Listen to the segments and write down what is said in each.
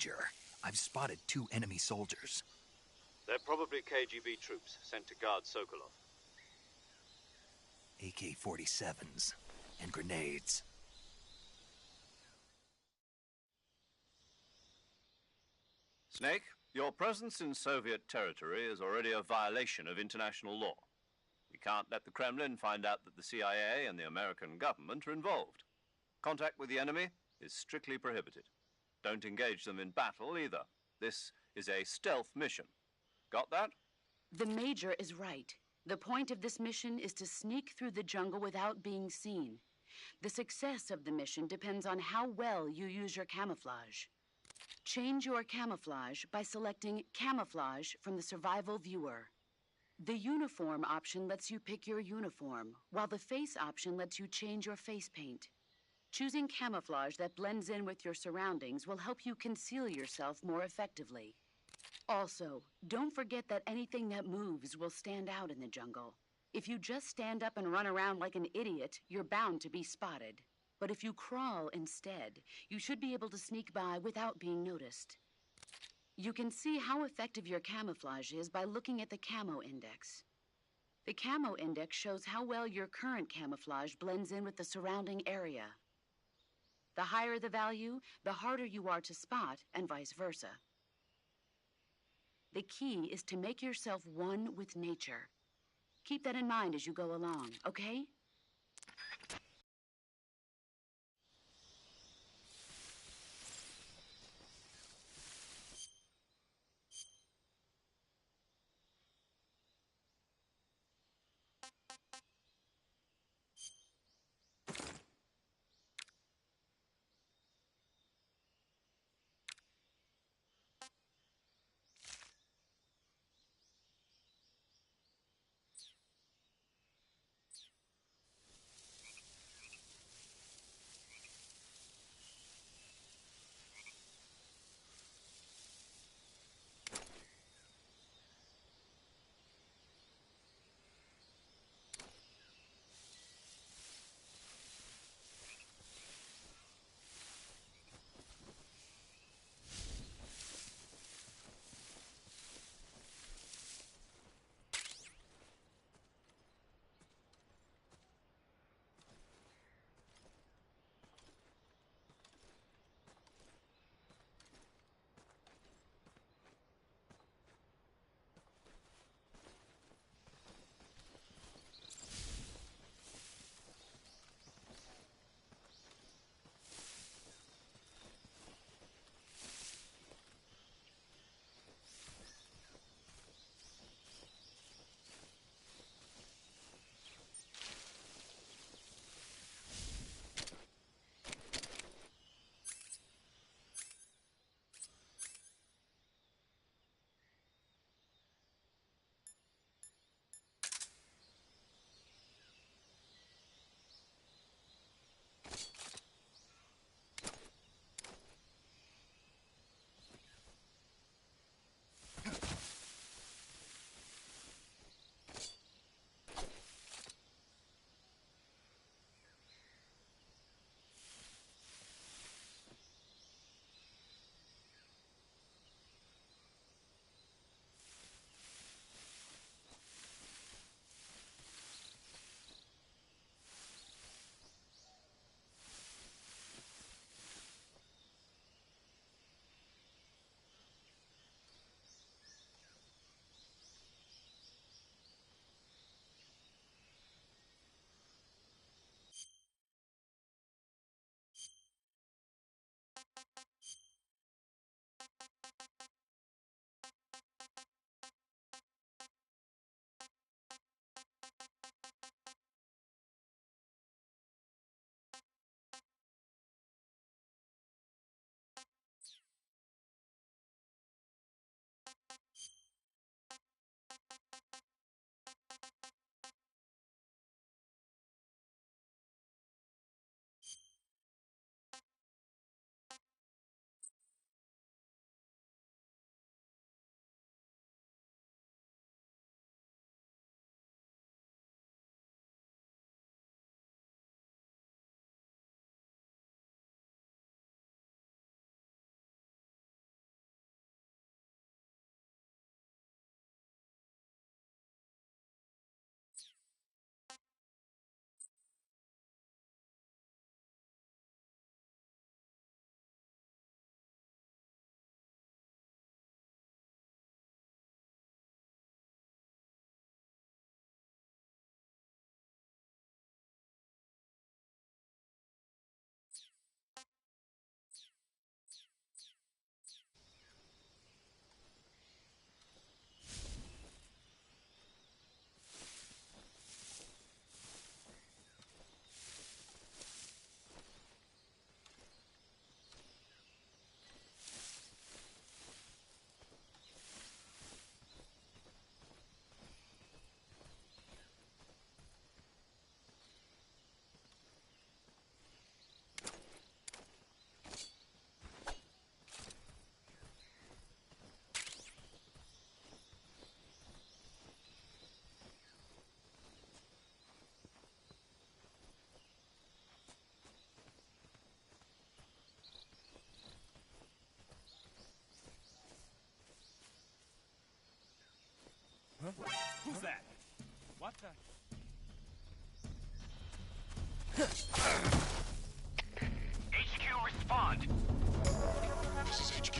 Major. I've spotted 2 enemy soldiers. They're probably KGB troops sent to guard Sokolov. AK-47s and grenades. Snake, your presence in Soviet territory is already a violation of international law. We can't let the Kremlin find out that the CIA and the American government are involved. Contact with the enemy is strictly prohibited. Don't engage them in battle either. This is a stealth mission. Got that? The Major is right. The point of this mission is to sneak through the jungle without being seen. The success of the mission depends on how well you use your camouflage. Change your camouflage by selecting Camouflage from the Survival Viewer. The Uniform option lets you pick your uniform, while the Face option lets you change your face paint. Choosing camouflage that blends in with your surroundings will help you conceal yourself more effectively. Also, don't forget that anything that moves will stand out in the jungle. If you just stand up and run around like an idiot, you're bound to be spotted. But if you crawl instead, you should be able to sneak by without being noticed. You can see how effective your camouflage is by looking at the Camo Index. The Camo Index shows how well your current camouflage blends in with the surrounding area. The higher the value, the harder you are to spot, and vice versa. The key is to make yourself one with nature. Keep that in mind as you go along, okay? HQ, respond. This is HQ.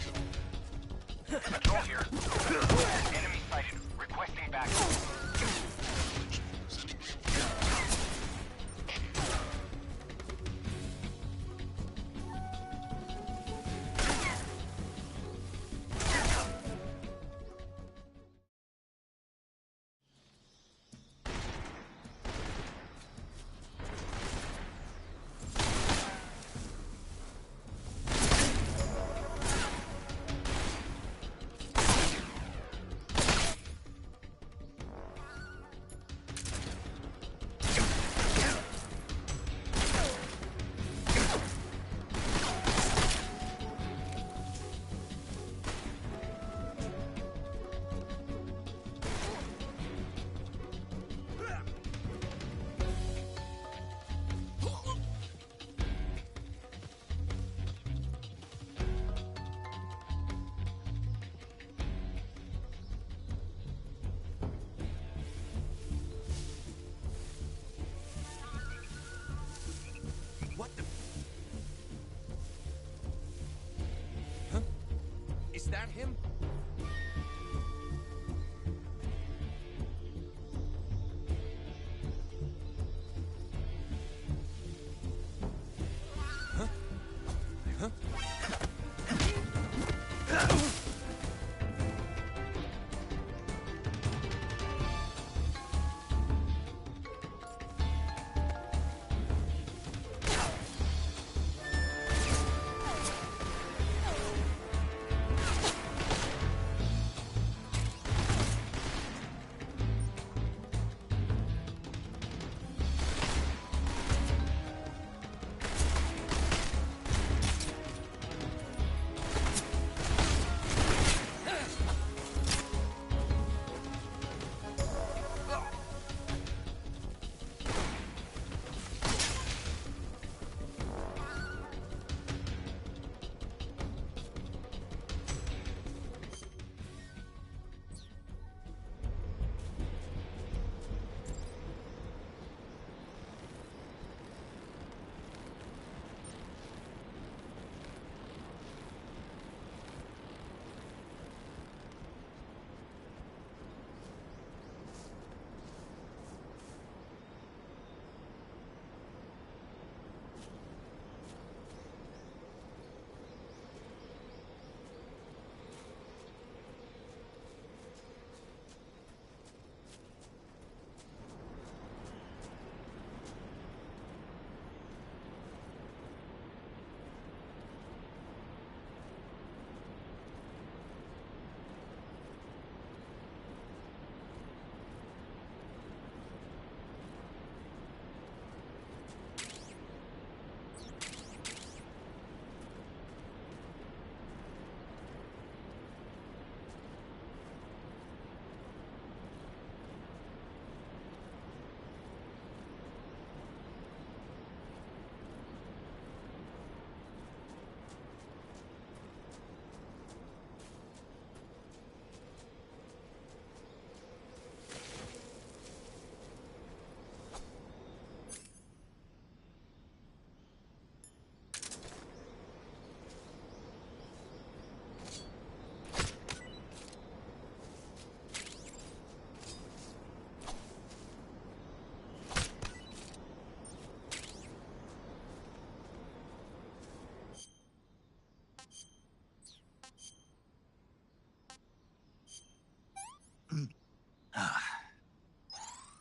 Patrol here. Enemy sighted. Requesting backup. Sending reinforcements. What the? Huh? Is that him? Huh? Huh?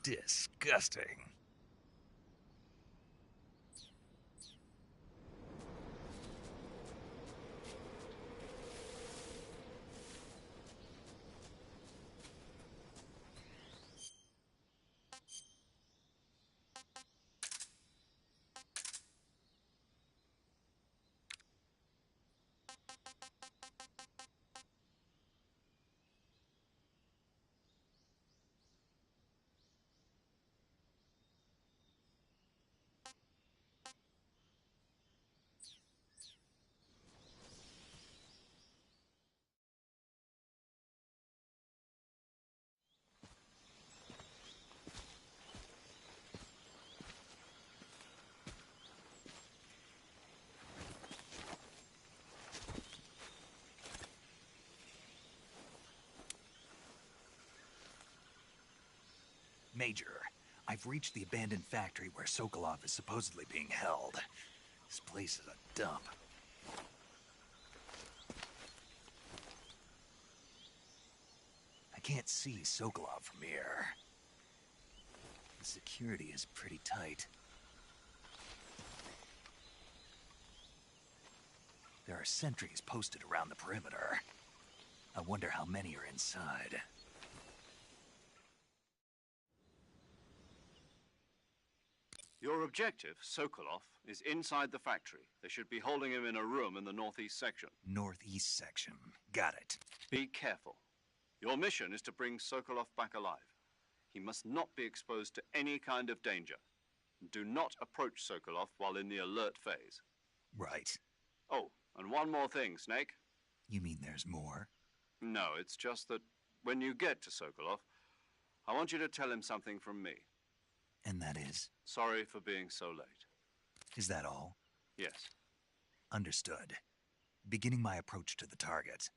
Disgusting. Major, I've reached the abandoned factory where Sokolov is supposedly being held. This place is a dump. I can't see Sokolov from here. The security is pretty tight. There are sentries posted around the perimeter. I wonder how many are inside. Your objective, Sokolov, is inside the factory. They should be holding him in a room in the northeast section. Northeast section. Got it. Be careful. Your mission is to bring Sokolov back alive. He must not be exposed to any kind of danger. Do not approach Sokolov while in the alert phase. Right. Oh, and one more thing, Snake. You mean there's more? No, it's just that when you get to Sokolov, I want you to tell him something from me. And that is? Sorry for being so late. Is that all? Yes. Understood. Beginning my approach to the target.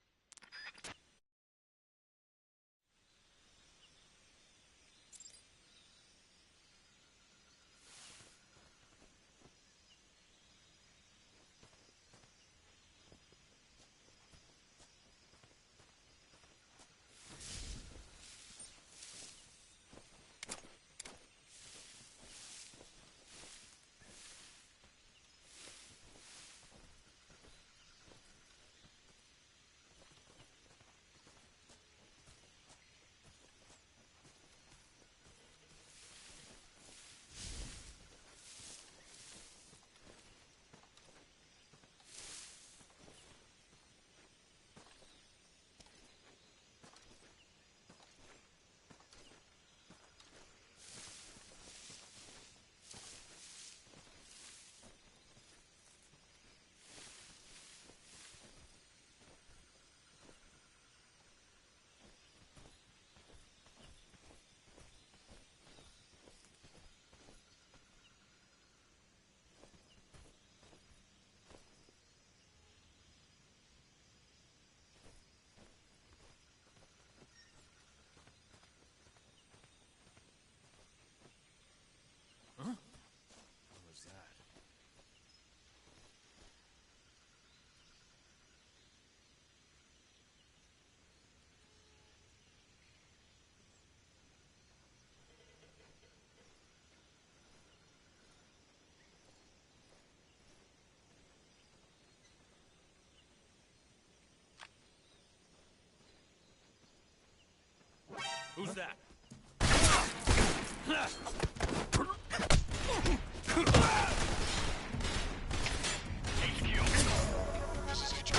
Who's that? This is HQ.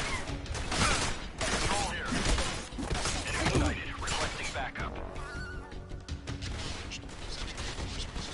Control here. Enemy sighted. Requesting backup. Acknowledged. Sending reinforcements.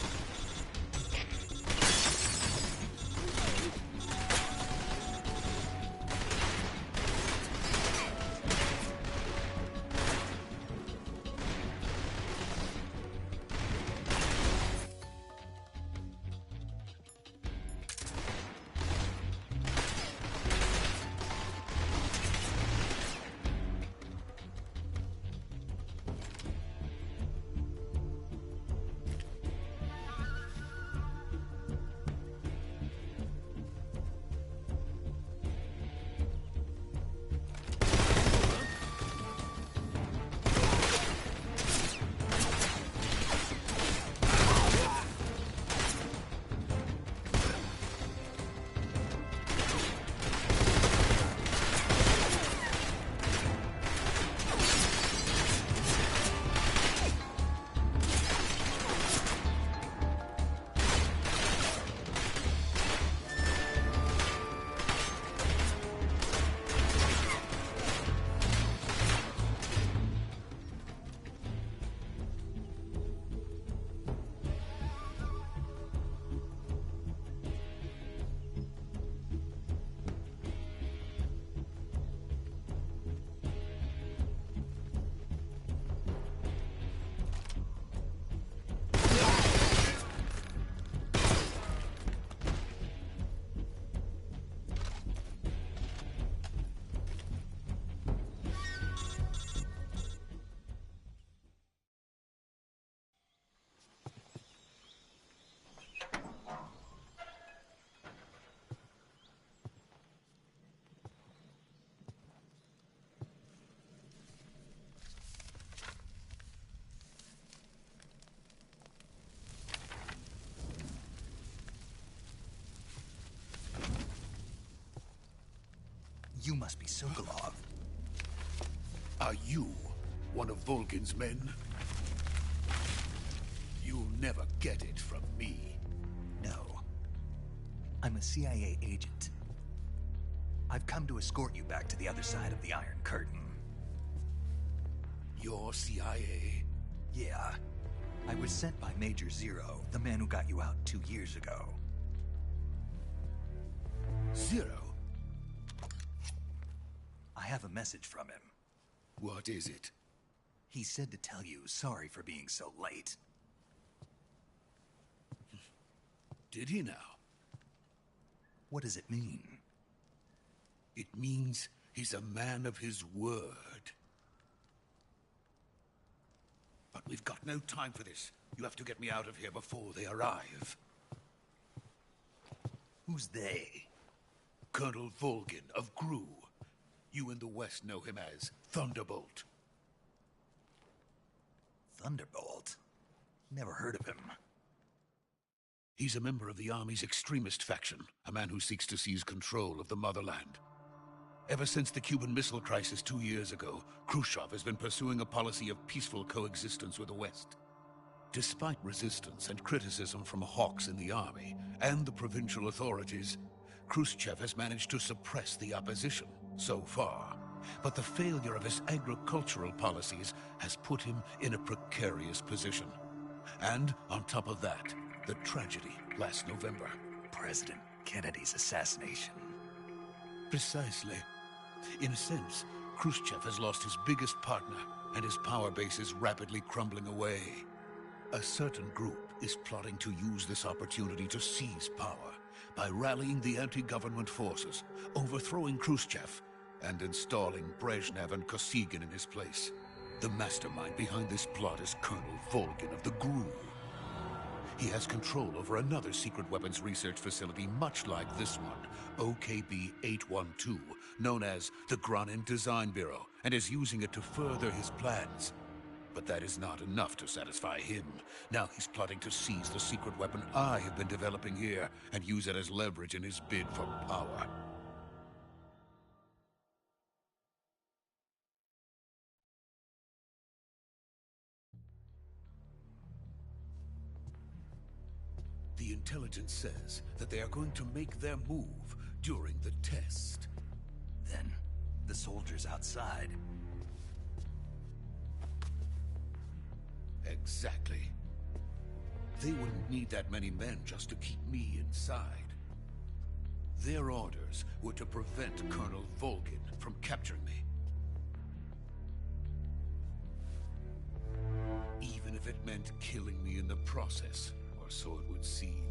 You must be Sokolov. Are you one of Volgin's men? You'll never get it from me. No. I'm a CIA agent. I've come to escort you back to the other side of the Iron Curtain. You're CIA? Yeah. I was sent by Major Zero, the man who got you out 2 years ago. Zero? I have a message from him. What is it? He said to tell you sorry for being so late. Did he now? What does it mean? It means he's a man of his word. But we've got no time for this. You have to get me out of here before they arrive. Who's they? Colonel Volgin of GRU. You in the West know him as Thunderbolt. Thunderbolt? Never heard of him. He's a member of the Army's extremist faction, a man who seeks to seize control of the motherland. Ever since the Cuban Missile Crisis 2 years ago, Khrushchev has been pursuing a policy of peaceful coexistence with the West. Despite resistance and criticism from hawks in the army and the provincial authorities, Khrushchev has managed to suppress the opposition so far. But the failure of his agricultural policies has put him in a precarious position. And on top of that, the tragedy last November. President Kennedy's assassination. Precisely. In a sense, Khrushchev has lost his biggest partner, and his power base is rapidly crumbling away. A certain group is plotting to use this opportunity to seize power by rallying the anti-government forces, overthrowing Khrushchev, and installing Brezhnev and Kosygin in his place. The mastermind behind this plot is Colonel Volgin of the GRU. He has control over another secret weapons research facility much like this one, OKB-812, known as the Granin Design Bureau, and is using it to further his plans. But that is not enough to satisfy him. Now he's plotting to seize the secret weapon I have been developing here and use it as leverage in his bid for power. The intelligence says that they are going to make their move during the test. Then, the soldiers outside. Exactly. They wouldn't need that many men just to keep me inside. Their orders were to prevent Colonel Volgin from capturing me. Even if it meant killing me in the process, or so it would seem.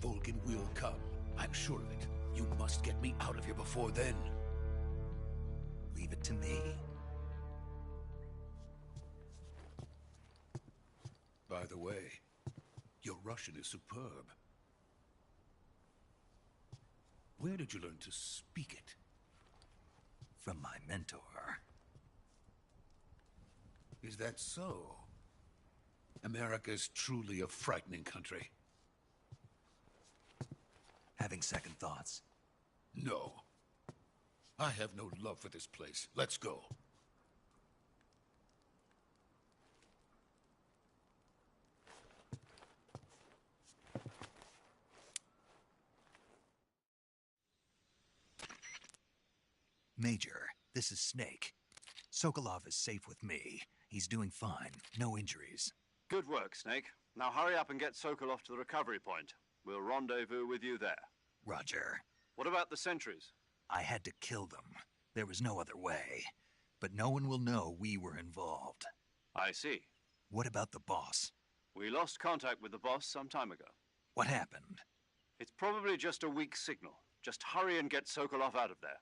Volgin will come. I'm sure of it. You must get me out of here before then. Leave it to me. By the way, your Russian is superb. Where did you learn to speak it? From my mentor. Is that so? America's truly a frightening country. Having second thoughts. No. I have no love for this place. Let's go. Major, this is Snake. Sokolov is safe with me. He's doing fine. No injuries. Good work, Snake. Now hurry up and get Sokolov to the recovery point. We'll rendezvous with you there. Roger. What about the sentries? I had to kill them. There was no other way. But no one will know we were involved. I see. What about the boss? We lost contact with the boss some time ago. What happened? It's probably just a weak signal. Just hurry and get Sokolov out of there.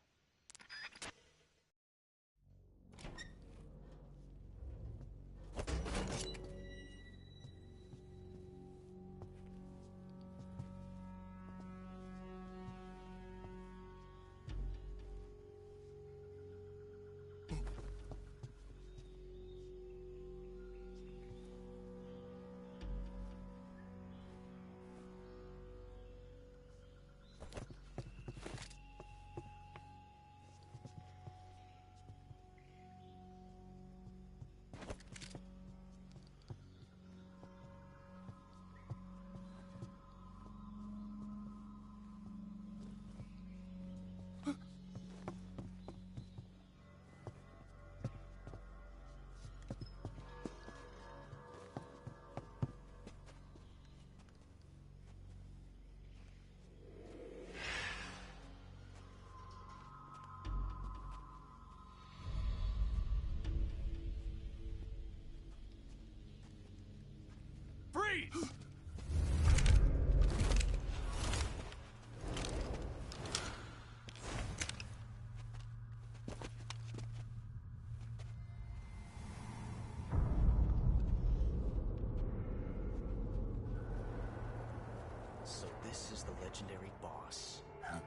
This is the legendary boss. Huh?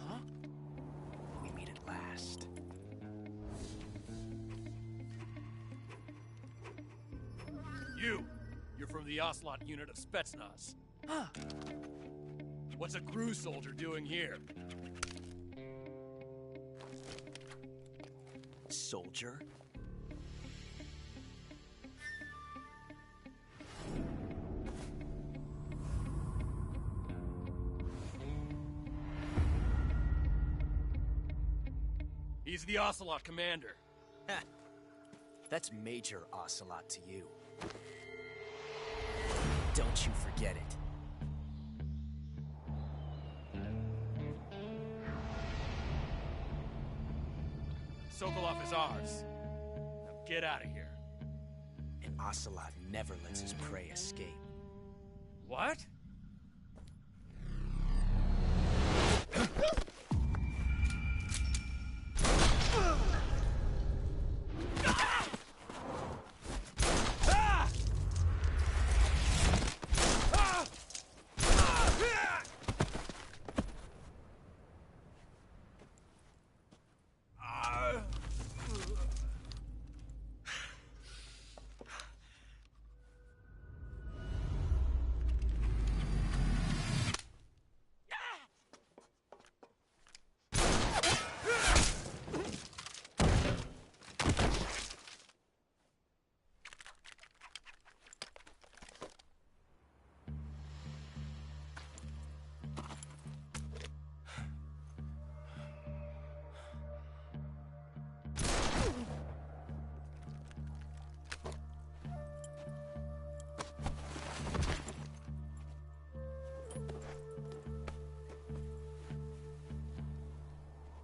Huh? We meet at last. You're from the Ocelot unit of Spetsnaz. Huh. What's a crew soldier doing here? Soldier? He's the Ocelot commander. Ha! That's Major Ocelot to you. Don't you forget it. Sokolov is ours. Now get out of here. And Ocelot never lets his prey escape. What?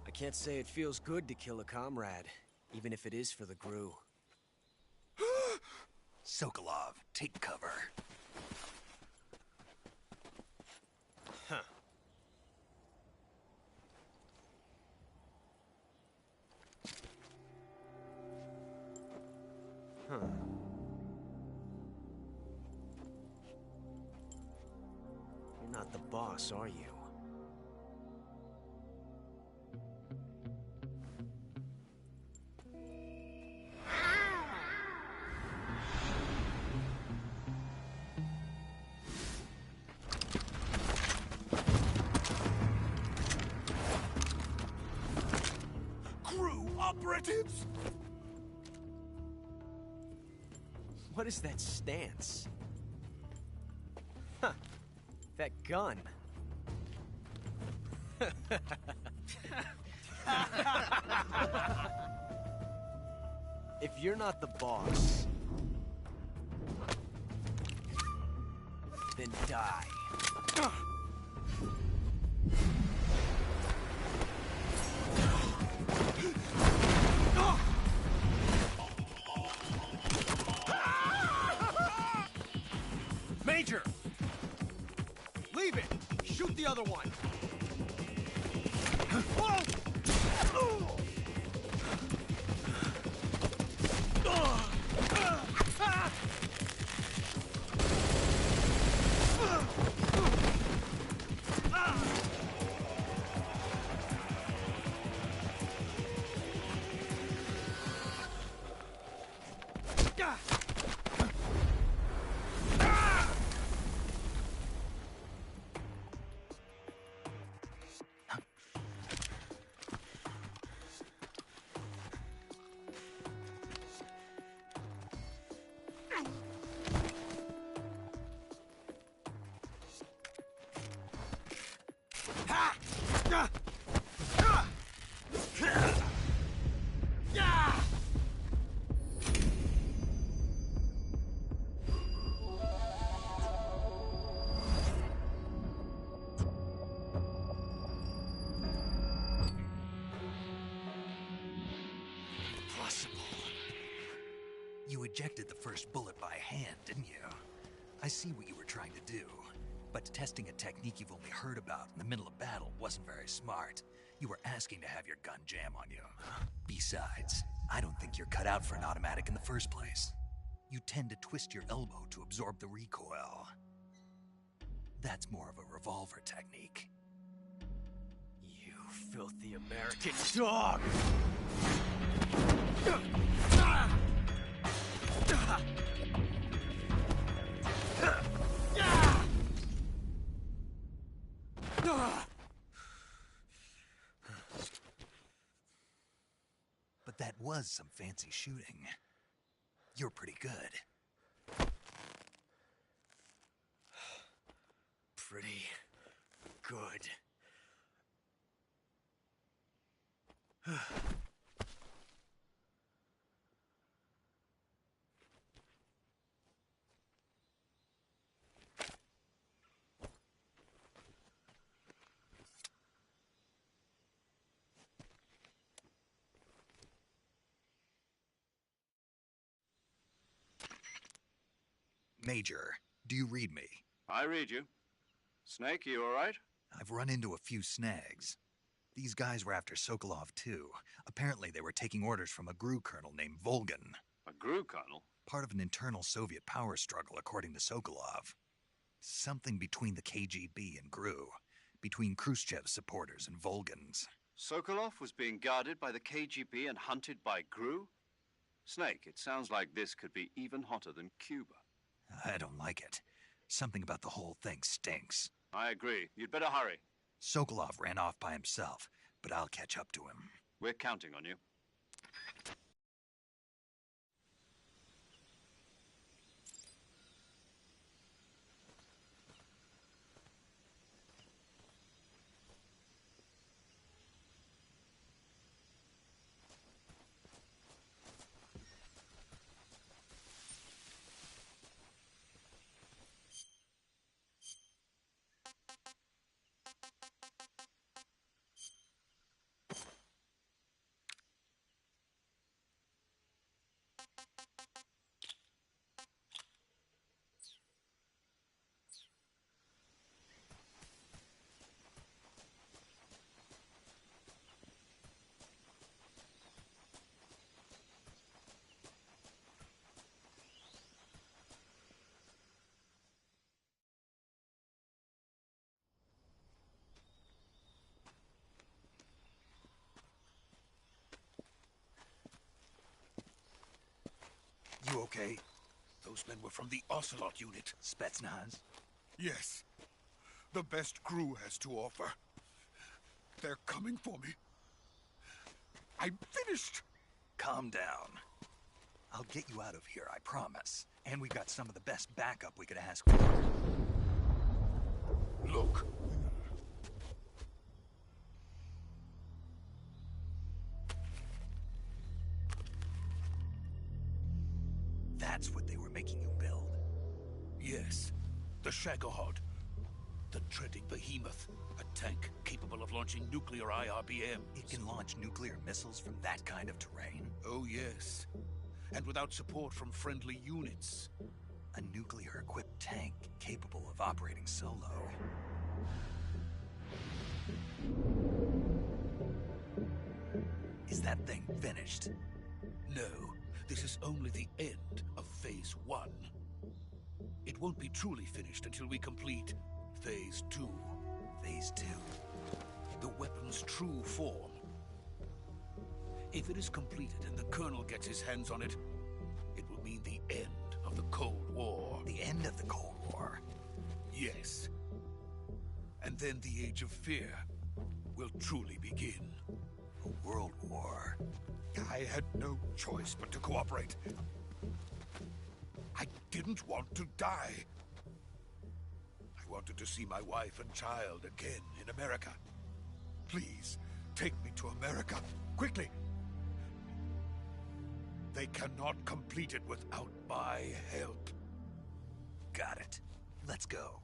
I can't say it feels good to kill a comrade, even if it is for the Gru. Sokolov, take cover. Huh. Huh. You're not the boss, are you? Operatives! What is that stance? Huh. That gun. If you're not the boss, then die. Major! Leave it! Shoot the other one! You ejected the first bullet by hand, didn't you? I see what you were trying to do. But testing a technique you've only heard about in the middle of battle wasn't very smart. You were asking to have your gun jam on you. Besides, I don't think you're cut out for an automatic in the first place. you tend to twist your elbow to absorb the recoil. That's more of a revolver technique. You filthy American dog! But that was some fancy shooting. You're pretty good. Pretty good. Major, do you read me? I read you. Snake, you all right? I've run into a few snags. These guys were after Sokolov, too. Apparently, they were taking orders from a GRU colonel named Volgan. A GRU colonel? Part of an internal Soviet power struggle, according to Sokolov. Something between the KGB and GRU. Between Khrushchev's supporters and Volgan's. Sokolov was being guarded by the KGB and hunted by GRU? Snake, it sounds like this could be even hotter than Cuba. I don't like it. Something about the whole thing stinks. I agree. You'd better hurry. Sokolov ran off by himself, but I'll catch up to him. We're counting on you. You okay? Those men were from the Ocelot unit. Spetsnaz? Yes. The best GRU has to offer. They're coming for me. I'm finished. Calm down. I'll get you out of here, I promise. And we've got some of the best backup we could ask for. Look. That's what they were making you build? Yes. The Shagohod. The treading behemoth. A tank capable of launching nuclear IRBMs. It can launch nuclear missiles from that kind of terrain? Oh, yes. And without support from friendly units. A nuclear-equipped tank capable of operating solo. Is that thing finished? No. This is only the end of Phase 1. It won't be truly finished until we complete Phase 2. Phase 2? The weapon's true form. If it is completed and the Colonel gets his hands on it, it will mean the end of the Cold War. The end of the Cold War? Yes. And then the Age of Fear will truly begin. A world war? I had no choice but to cooperate. I didn't want to die. I wanted to see my wife and child again in America. Please, take me to America, quickly. They cannot complete it without my help. Got it. Let's go.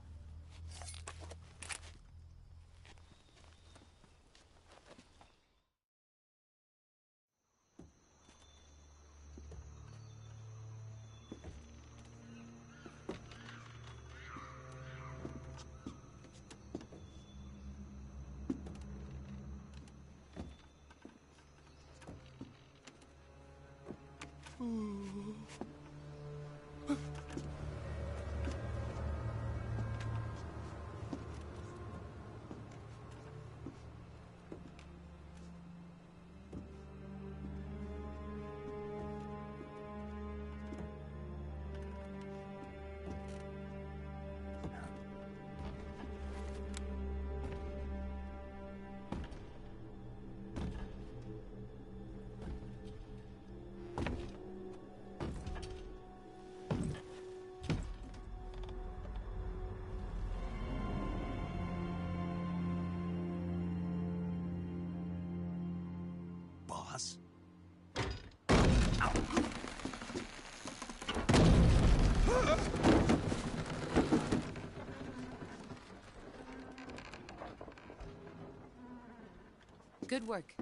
Good work,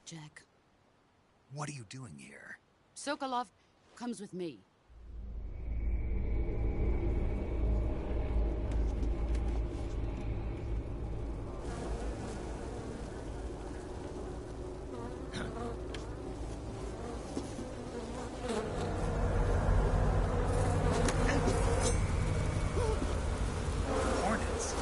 Jack. What are you doing here? Sokolov comes with me. Hornets.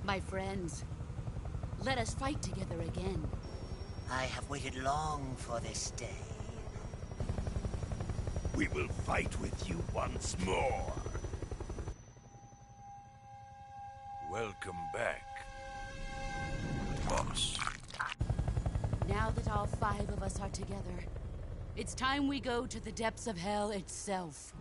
My friends, let us fight together again. I have waited long for this day. We will fight with you once more. Welcome back, boss. Now that all 5 of us are together, it's time we go to the depths of hell itself.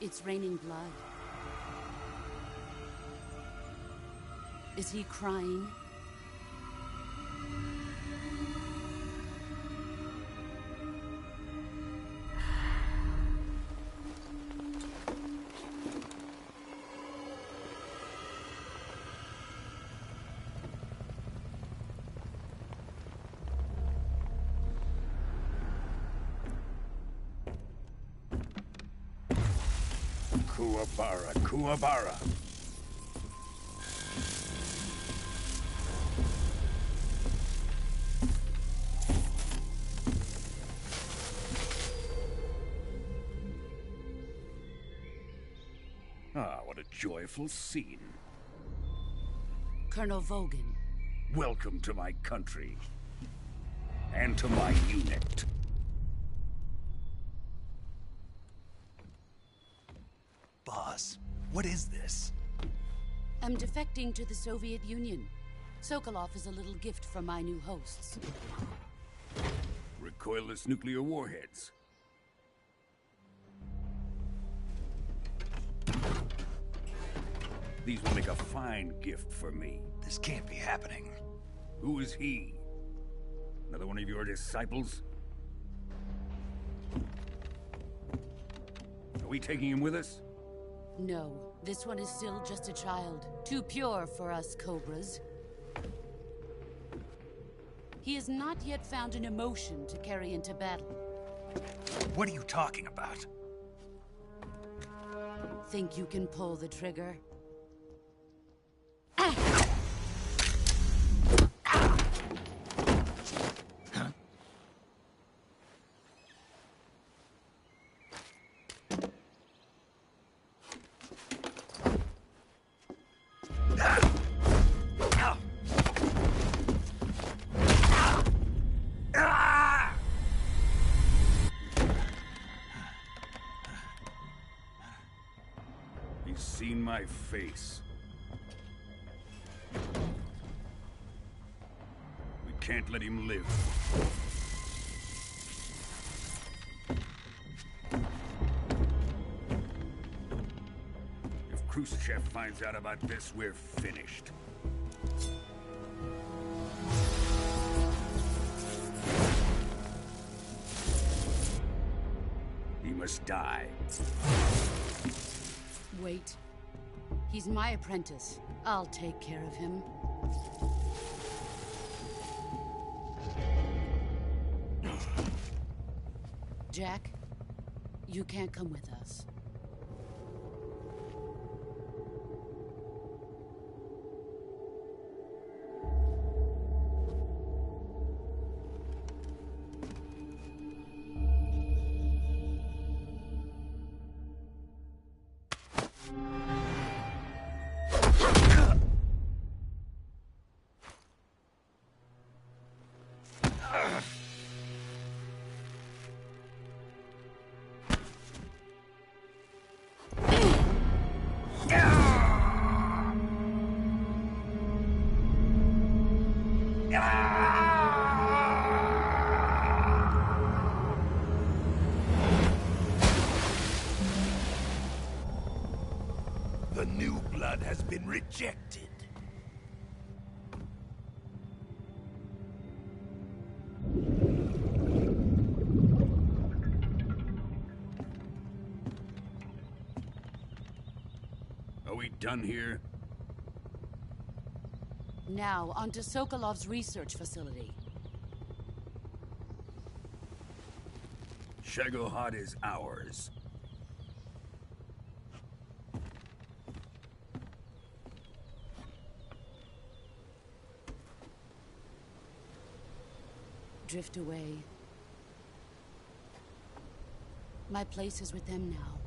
It's raining blood. Is he crying? Kuwabara, Kuwabara. Ah, what a joyful scene. Colonel Vogan. Welcome to my country. And to my unit. Boss, what is this? I'm defecting to the Soviet Union. Sokolov is a little gift from my new hosts. Recoilless nuclear warheads. These will make a fine gift for me. This can't be happening. Who is he? Another one of your disciples? Are we taking him with us? No, this one is still just a child. Too pure for us Cobras. He has not yet found an emotion to carry into battle. What are you talking about? Think you can pull the trigger? He's seen my face. We can't let him live. If Khrushchev finds out about this, we're finished. He must die. Wait. He's my apprentice. I'll take care of him. Jack, you can't come with us. blood has been rejected. Are we done here? Now, on to Sokolov's research facility. Shagohod is ours. Drift away. My place is with them now.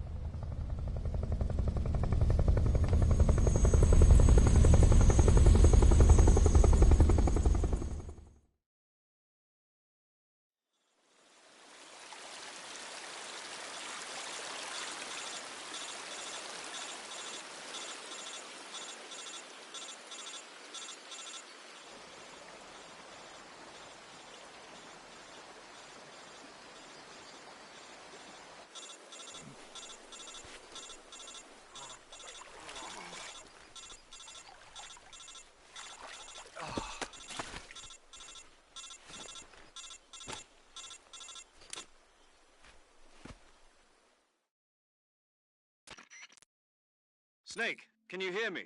Snake, can you hear me?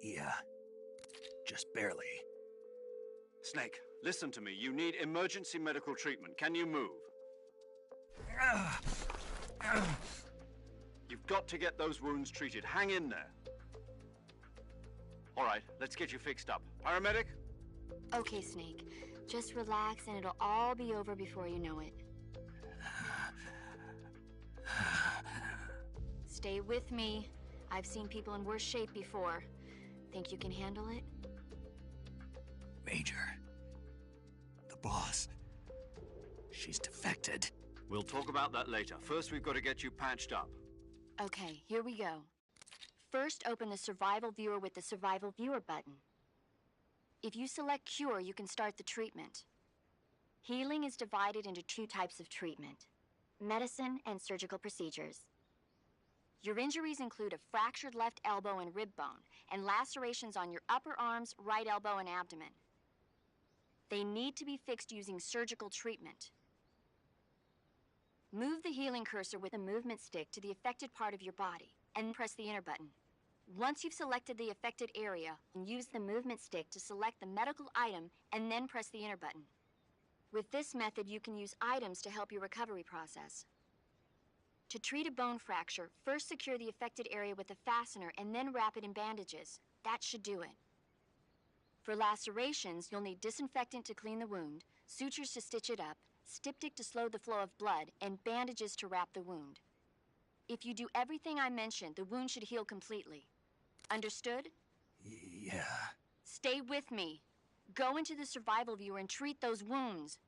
Yeah. Just barely. Snake, listen to me. You need emergency medical treatment. Can you move? You've got to get those wounds treated. Hang in there. All right, let's get you fixed up. Paramedic? Okay, Snake. Just relax and it'll all be over before you know it. Stay with me. I've seen people in worse shape before. Think you can handle it? Major. The boss. She's defected. We'll talk about that later. First, we've got to get you patched up. Okay, here we go. First, open the Survival Viewer with the Survival Viewer button. If you select Cure, you can start the treatment. Healing is divided into two types of treatment: medicine and surgical procedures. Your injuries include a fractured left elbow and rib bone, and lacerations on your upper arms, right elbow, and abdomen. They need to be fixed using surgical treatment. Move the healing cursor with a movement stick to the affected part of your body, and press the enter button. Once you've selected the affected area, use the movement stick to select the medical item, and then press the enter button. With this method, you can use items to help your recovery process. To treat a bone fracture, first secure the affected area with a fastener and then wrap it in bandages. That should do it. For lacerations, you'll need disinfectant to clean the wound, sutures to stitch it up, styptic to slow the flow of blood, and bandages to wrap the wound. If you do everything I mentioned, the wound should heal completely. Understood? Yeah. Stay with me. Go into the Survival Viewer and treat those wounds.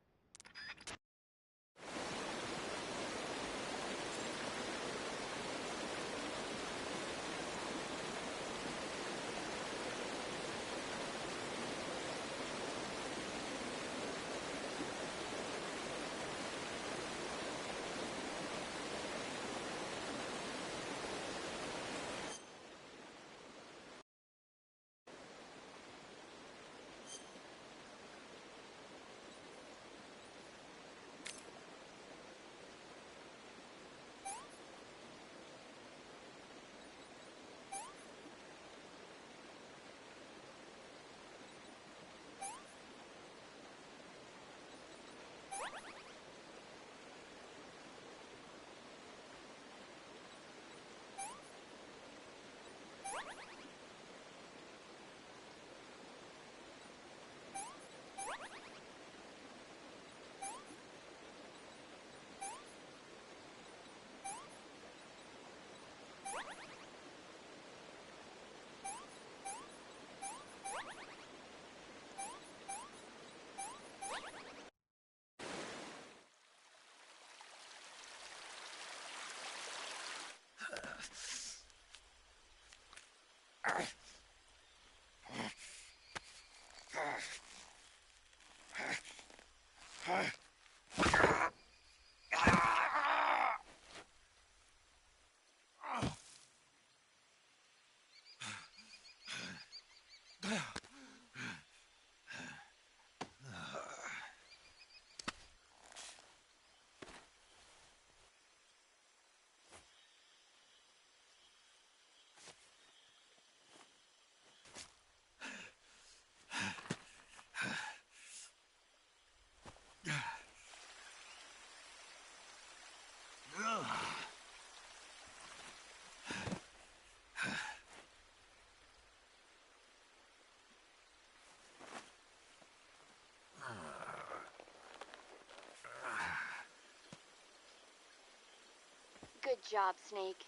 job, Snake.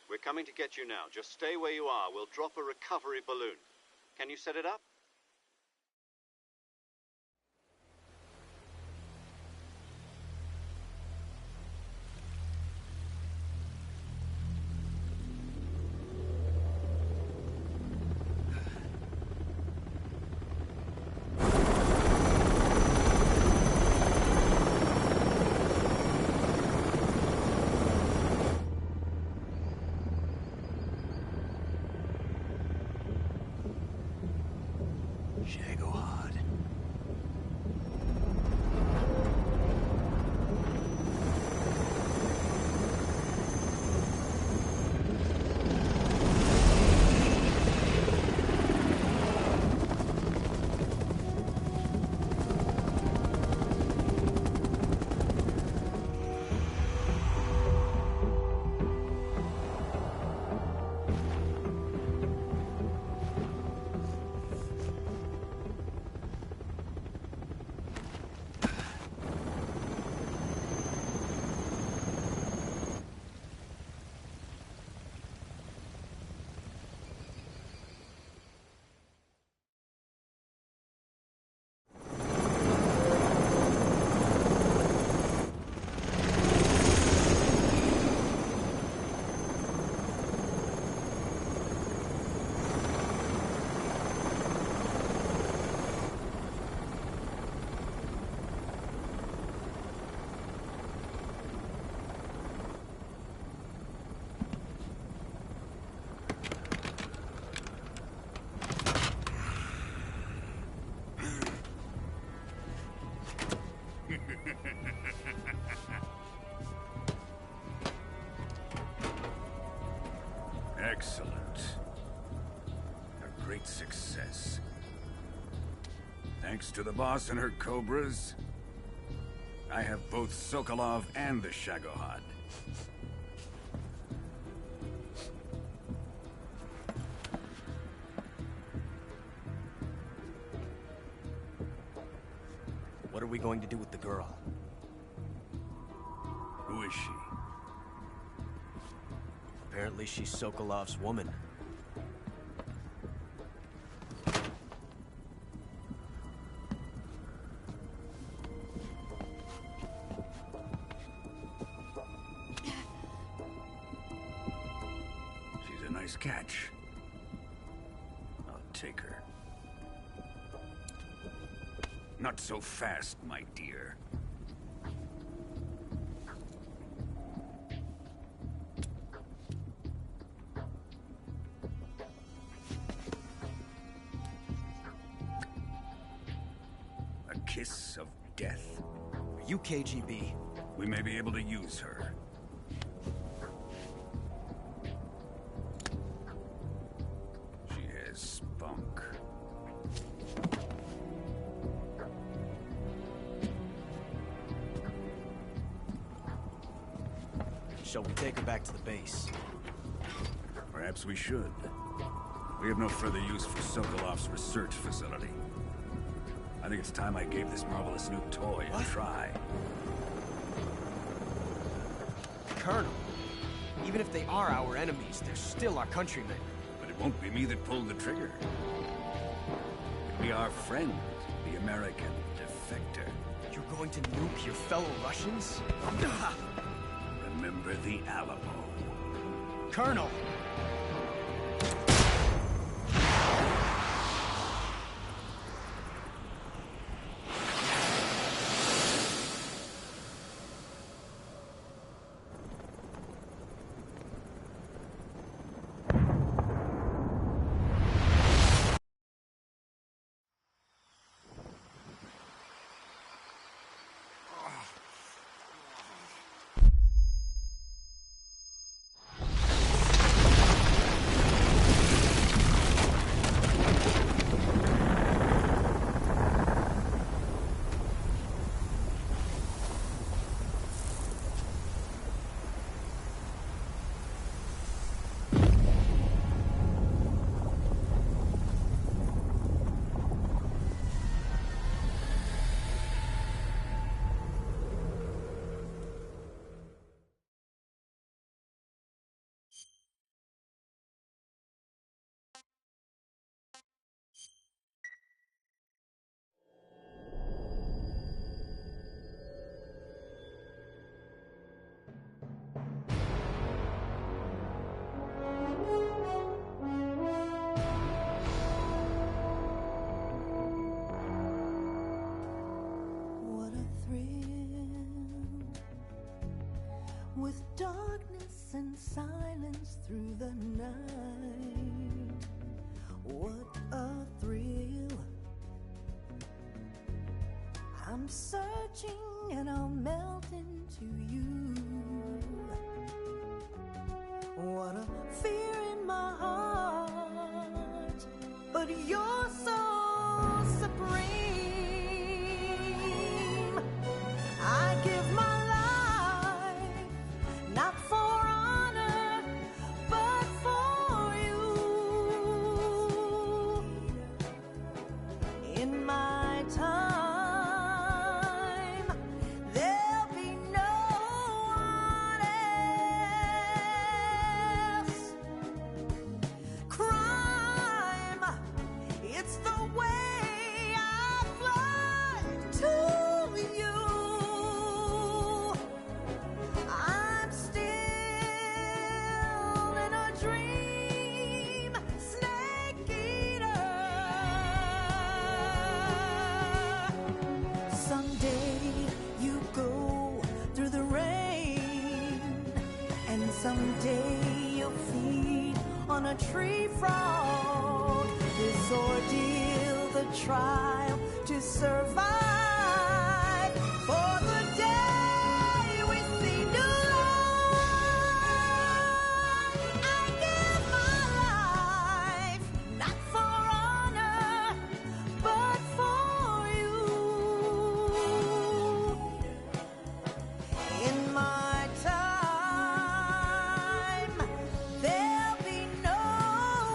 We're coming to get you now. Just stay where you are. We'll drop a recovery balloon. Can you set it up? Excellent. A great success. Thanks to the boss and her cobras, I have both Sokolov and the Shagohod. What are we going to do with the girl? Who is she? Apparently she's Sokolov's woman. She's a nice catch. I'll take her. Not so fast, my dear. A kiss of death. Are you KGB? We may be able to use her. She has spunk. Shall we take her back to the base? Perhaps we should. We have no further use for Sokolov's research facility. I think it's time I gave this marvelous new toy a try. Colonel, even if they are our enemies, they're still our countrymen. But it won't be me that pulled the trigger. It'll be our friend, the American defector. You're going to nuke your fellow Russians? Remember the Alamo. Colonel! darkness and silence through the night. What a thrill. I'm searching and I'll melt into you. What a fear in my heart, but you're so supreme. I give my life, not for honor, but for you. In my time, there'll be no one else. Crime, it's the way I fly to you. I'm still in a dream, snake eater. Someday you go through the rain, and someday you'll feed on a tree frog. This ordeal, the trial to survive, for the day we see new light. I give my life, not for honor, but for you. In my time, there'll be no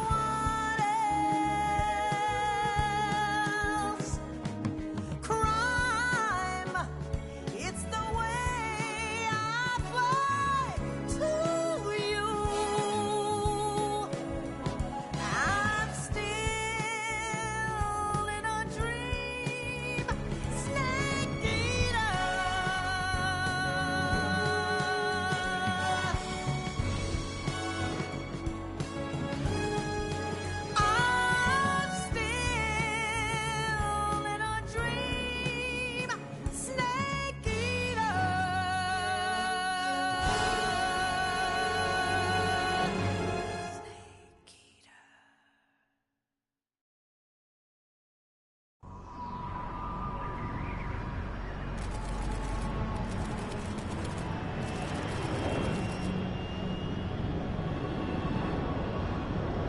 one else. Crime, it's the way I fly to you. I'm still in a dream, snake eater. I'm still in a dream, snake eater. Snake eater.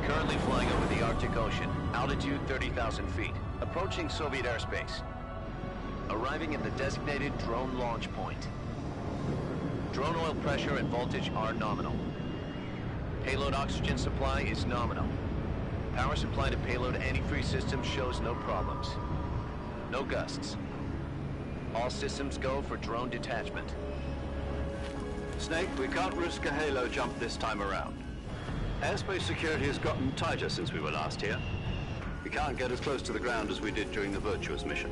Currently flying over the Arctic Ocean, altitude 30,000 feet, approaching Soviet airspace. Arriving at the designated drone launch point. Drone oil pressure and voltage are nominal. Payload oxygen supply is nominal. Power supply to payload antifreeze system shows no problems. No gusts. All systems go for drone detachment. Snake, we can't risk a halo jump this time around. Airspace security has gotten tighter since we were last here. We can't get as close to the ground as we did during the Virtuous mission.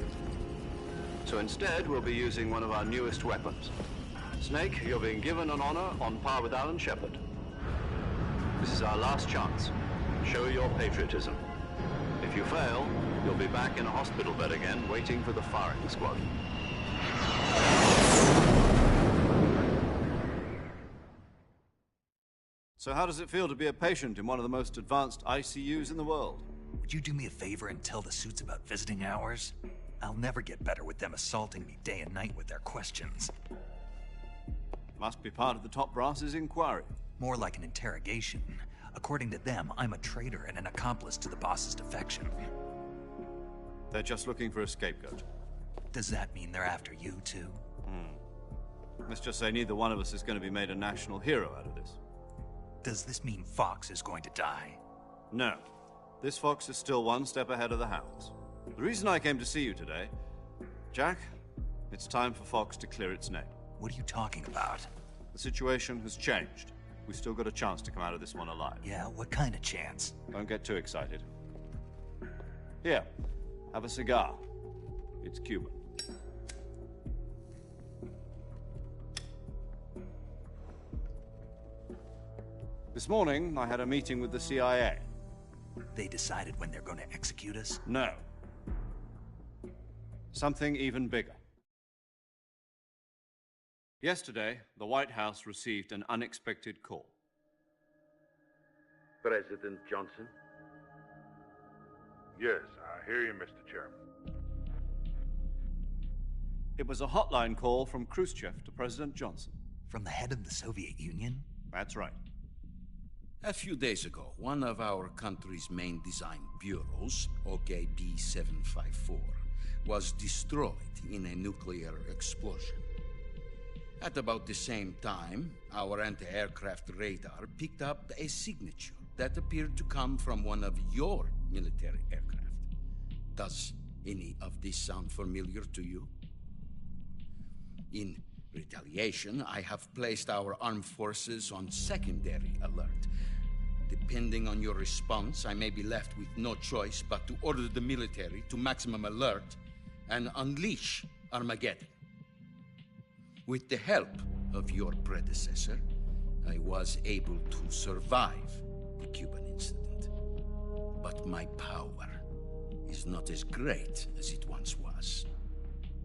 So instead, we'll be using one of our newest weapons. Snake, you're being given an honor on par with Alan Shepard. This is our last chance. Show your patriotism. If you fail, you'll be back in a hospital bed again, waiting for the firing squad. So how does it feel to be a patient in one of the most advanced ICUs in the world? Would you do me a favor and tell the suits about visiting hours? I'll never get better with them assaulting me day and night with their questions. Must be part of the top brass's inquiry. More like an interrogation. According to them, I'm a traitor and an accomplice to the boss's defection. They're just looking for a scapegoat. Does that mean they're after you, too? Let's just say neither one of us is going to be made a national hero out of this. Does this mean Fox is going to die? No. This fox is still one step ahead of the hounds. The reason I came to see you today, Jack, it's time for Fox to clear its name. What are you talking about? The situation has changed. We've still got a chance to come out of this one alive. Yeah, what kind of chance? Don't get too excited. Here, have a cigar. It's Cuban. This morning, I had a meeting with the CIA. They decided when they're going to execute us? No. Something even bigger. Yesterday, the White House received an unexpected call. President Johnson? Yes, I hear you, Mr. Chairman. It was a hotline call from Khrushchev to President Johnson. From the head of the Soviet Union? That's right. A few days ago, one of our country's main design bureaus, OKB 754, was destroyed in a nuclear explosion. At about the same time, our anti-aircraft radar picked up a signature that appeared to come from one of your military aircraft. Does any of this sound familiar to you? In retaliation, I have placed our armed forces on secondary alert. Depending on your response, I may be left with no choice but to order the military to maximum alert and unleash Armageddon. With the help of your predecessor, I was able to survive the Cuban incident. But my power is not as great as it once was.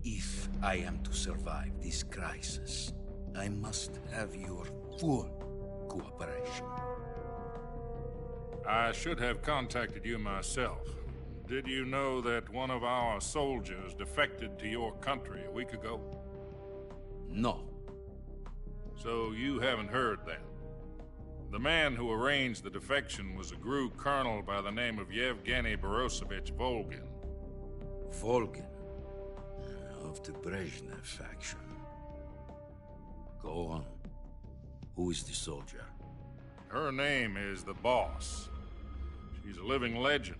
If I am to survive this crisis, I must have your full cooperation. I should have contacted you myself. Did you know that one of our soldiers defected to your country a week ago? No. So you haven't heard then? The man who arranged the defection was a GRU colonel by the name of Yevgeny Borosovich Volgin. Volgin? Of the Brezhnev faction. Go on. Who is the soldier? Her name is the Boss. She's a living legend.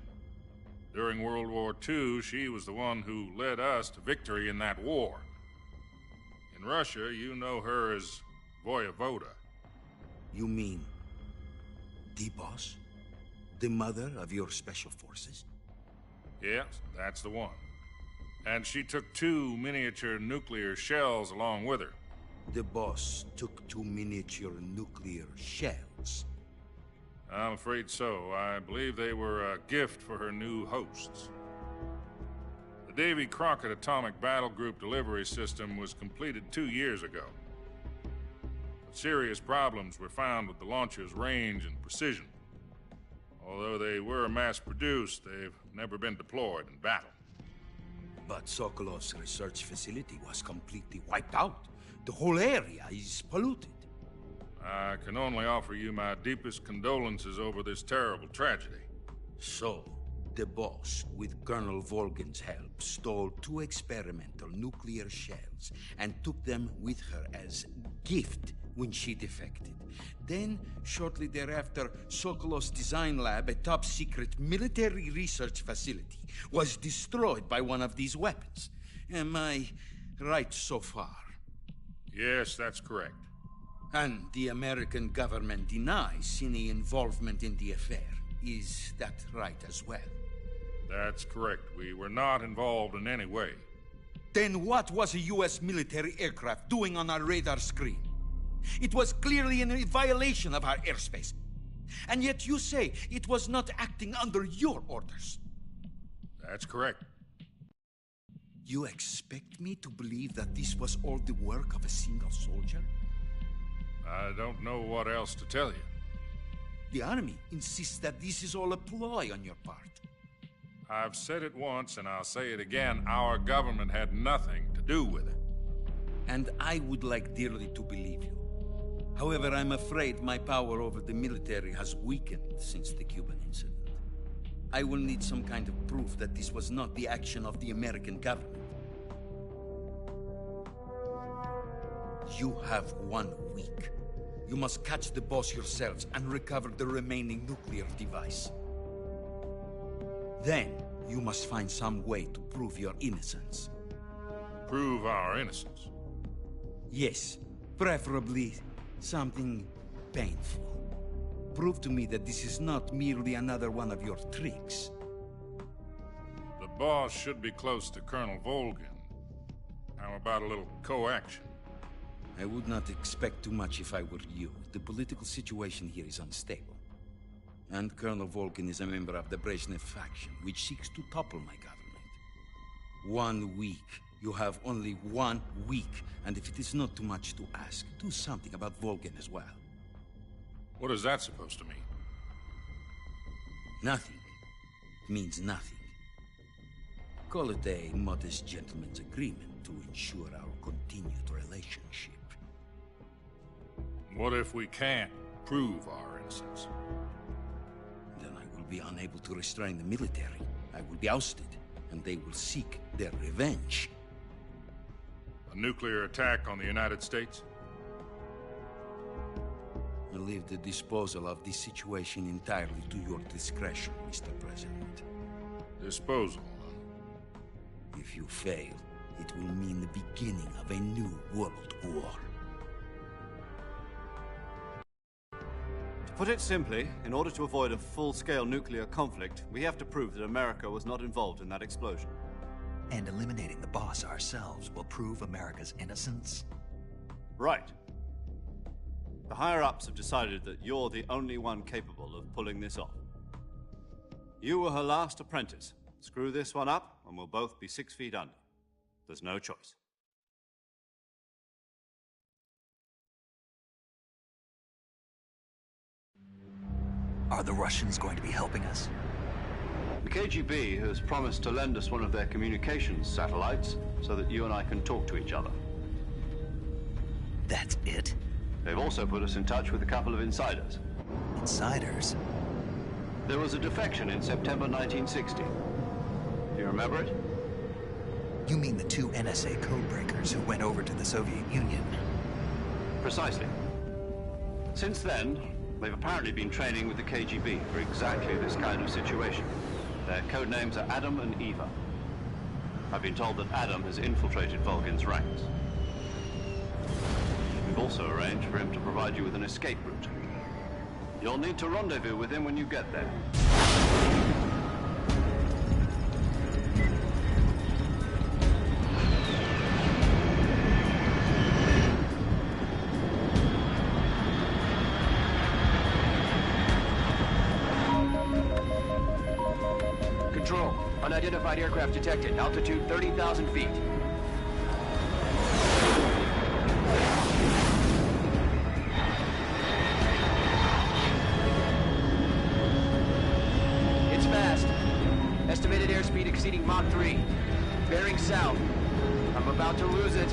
During World War II, she was the one who led us to victory in that war. In Russia, you know her as Voyevoda. You mean the Boss? The mother of your special forces? Yes, that's the one. And she took 2 miniature nuclear shells along with her. The Boss took 2 miniature nuclear shells? I'm afraid so. I believe they were a gift for her new hosts. The Davy Crockett Atomic Battle Group delivery system was completed 2 years ago. But serious problems were found with the launcher's range and precision. Although they were mass-produced, they've never been deployed in battle. But Sokolov's research facility was completely wiped out. The whole area is polluted. I can only offer you my deepest condolences over this terrible tragedy. So, the Boss, with Colonel Volgin's help, stole 2 experimental nuclear shells and took them with her as gift when she defected. Then, shortly thereafter, Sokolov's design lab, a top-secret military research facility, was destroyed by one of these weapons. Am I right so far? Yes, that's correct. And the American government denies any involvement in the affair. Is that right as well? That's correct. We were not involved in any way. Then what was a U.S. military aircraft doing on our radar screen? It was clearly in violation of our airspace. And yet you say it was not acting under your orders. That's correct. You expect me to believe that this was all the work of a single soldier? I don't know what else to tell you. The Army insists that this is all a ploy on your part. I've said it once, and I'll say it again. Our government had nothing to do with it. And I would like dearly to believe you. However, I'm afraid my power over the military has weakened since the Cuban incident. I will need some kind of proof that this was not the action of the American government. You have 1 week. You must catch the Boss yourselves and recover the remaining nuclear device. Then, you must find some way to prove your innocence. Prove our innocence? Yes, preferably something painful. Prove to me that this is not merely another one of your tricks. The Boss should be close to Colonel Volgin. How about a little co-action? I would not expect too much if I were you. The political situation here is unstable. And Colonel Volgin is a member of the Brezhnev faction, which seeks to topple my government. 1 week You have only 1 week, and if it is not too much to ask, do something about Volgin as well. What is that supposed to mean? Nothing means nothing. Call it a modest gentleman's agreement to ensure our continued relationship. What if we can't prove our innocence? Then I will be unable to restrain the military. I will be ousted, and they will seek their revenge. A nuclear attack on the United States? I leave the disposal of this situation entirely to your discretion, Mr. President. Disposal, huh? If you fail, it will mean the beginning of a new world war. To put it simply, in order to avoid a full-scale nuclear conflict, we have to prove that America was not involved in that explosion. And eliminating the boss ourselves will prove America's innocence? Right. The higher-ups have decided that you're the only one capable of pulling this off. You were her last apprentice. Screw this one up, and we'll both be 6 feet under. There's no choice. Are the Russians going to be helping us? The KGB has promised to lend us one of their communications satellites so that you and I can talk to each other. That's it? They've also put us in touch with a couple of insiders. Insiders? There was a defection in September 1960. Do you remember it? You mean the 2 NSA codebreakers who went over to the Soviet Union? Precisely. Since then, they've apparently been training with the KGB for exactly this kind of situation. Their code names are Adam and Eva. I've been told that Adam has infiltrated Volgin's ranks. We've also arranged for him to provide you with an escape route. You'll need to rendezvous with him when you get there. Control. Unidentified aircraft detected. Altitude 30,000 feet. It's fast. Estimated airspeed exceeding Mach 3. Bearing south. I'm about to lose it.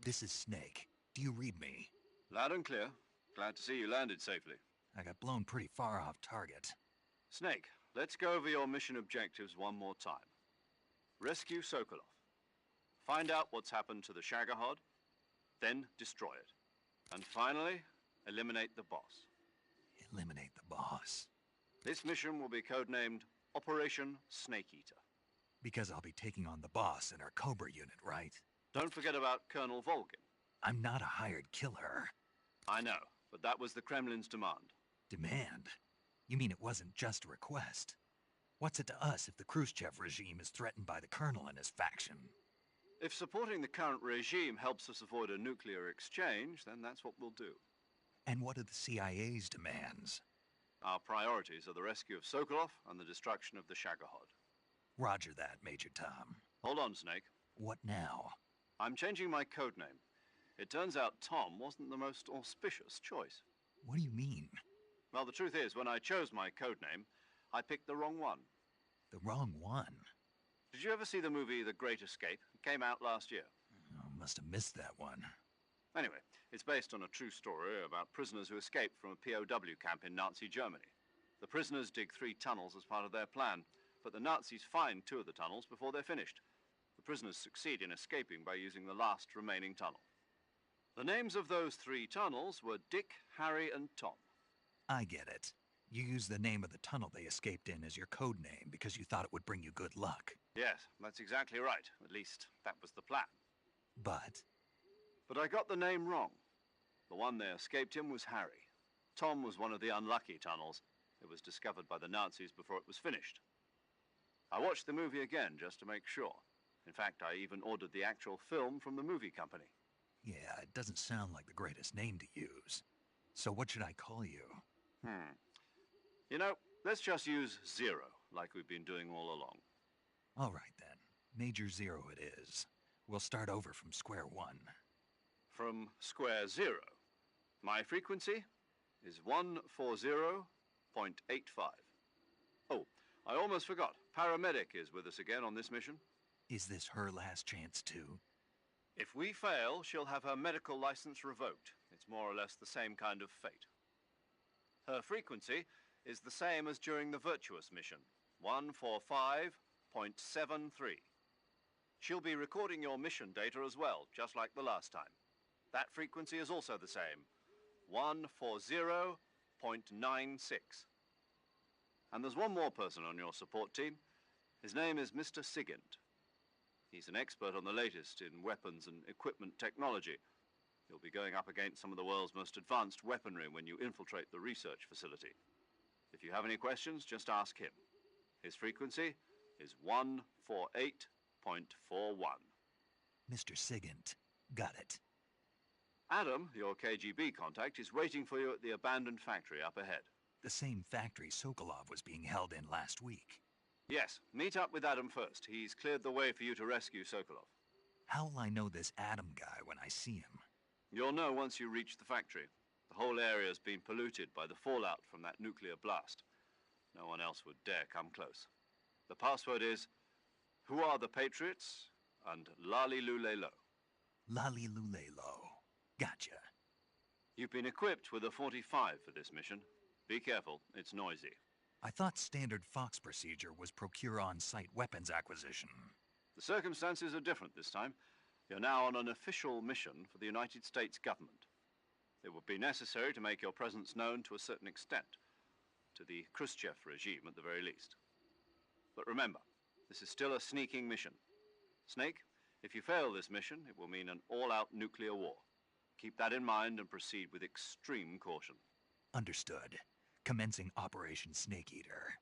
This is Snake. Do you read me? Loud and clear. Glad to see you landed safely. I got blown pretty far off target. Snake, let's go over your mission objectives one more time. Rescue Sokolov. Find out what's happened to the Shagohod, then destroy it. And finally, eliminate the boss. Eliminate the boss? This mission will be codenamed Operation Snake Eater. Because I'll be taking on the boss in our Cobra unit, right? Don't forget about Colonel Volgin. I'm not a hired killer. I know, but that was the Kremlin's demand. Demand? You mean it wasn't just a request? What's it to us if the Khrushchev regime is threatened by the Colonel and his faction? If supporting the current regime helps us avoid a nuclear exchange, then that's what we'll do. And what are the CIA's demands? Our priorities are the rescue of Sokolov and the destruction of the Shagohod. Roger that, Major Tom. Hold on, Snake. What now? I'm changing my code name. It turns out Tom wasn't the most auspicious choice. What do you mean? Well, the truth is, when I chose my code name, I picked the wrong one. The wrong one? Did you ever see the movie The Great Escape? It came out last year. Oh, must have missed that one. Anyway, it's based on a true story about prisoners who escaped from a POW camp in Nazi Germany. The prisoners dig 3 tunnels as part of their plan, but the Nazis find 2 of the tunnels before they're finished. The prisoners succeed in escaping by using the last remaining tunnel. The names of those 3 tunnels were Dick, Harry, and Tom. I get it. You used the name of the tunnel they escaped in as your code name because you thought it would bring you good luck. Yes, that's exactly right. At least, that was the plan. But I got the name wrong. The one they escaped in was Harry. Tom was one of the unlucky tunnels. It was discovered by the Nazis before it was finished. I watched the movie again just to make sure. In fact, I even ordered the actual film from the movie company. yeah, it doesn't sound like the greatest name to use. So what should I call you? You know, let's just use Zero, like we've been doing all along. All right then. Major Zero it is. We'll start over from square one. From square 0. My frequency is 140.85. Oh, I almost forgot. Paramedic is with us again on this mission. Is this her last chance too? If we fail, she'll have her medical license revoked. It's more or less the same kind of fate. Her frequency is the same as during the Virtuous mission, 145.73. She'll be recording your mission data as well, just like the last time. That frequency is also the same, 140.96. And there's one more person on your support team. His name is Mr. Sigint. He's an expert on the latest in weapons and equipment technology. You'll be going up against some of the world's most advanced weaponry when you infiltrate the research facility. If you have any questions, just ask him. His frequency is 148.41. Mr. Sigint. Got it. Adam, your KGB contact, is waiting for you at the abandoned factory up ahead. The same factory Sokolov was being held in last week. Yes, meet up with Adam first. He's cleared the way for you to rescue Sokolov. How will I know this Adam guy when I see him? You'll know once you reach the factory. The whole area's been polluted by the fallout from that nuclear blast. No one else would dare come close. The password is, "Who are the Patriots?" and Lali Lule Lo. Lali Lule Lo. Gotcha. You've been equipped with a 45 for this mission. Be careful, it's noisy. I thought standard Fox procedure was procure on-site weapons acquisition. The circumstances are different this time. You're now on an official mission for the United States government. It would be necessary to make your presence known to a certain extent, to the Khrushchev regime at the very least. But remember, this is still a sneaking mission. Snake, if you fail this mission, it will mean an all-out nuclear war. Keep that in mind and proceed with extreme caution. Understood. Commencing Operation Snake Eater.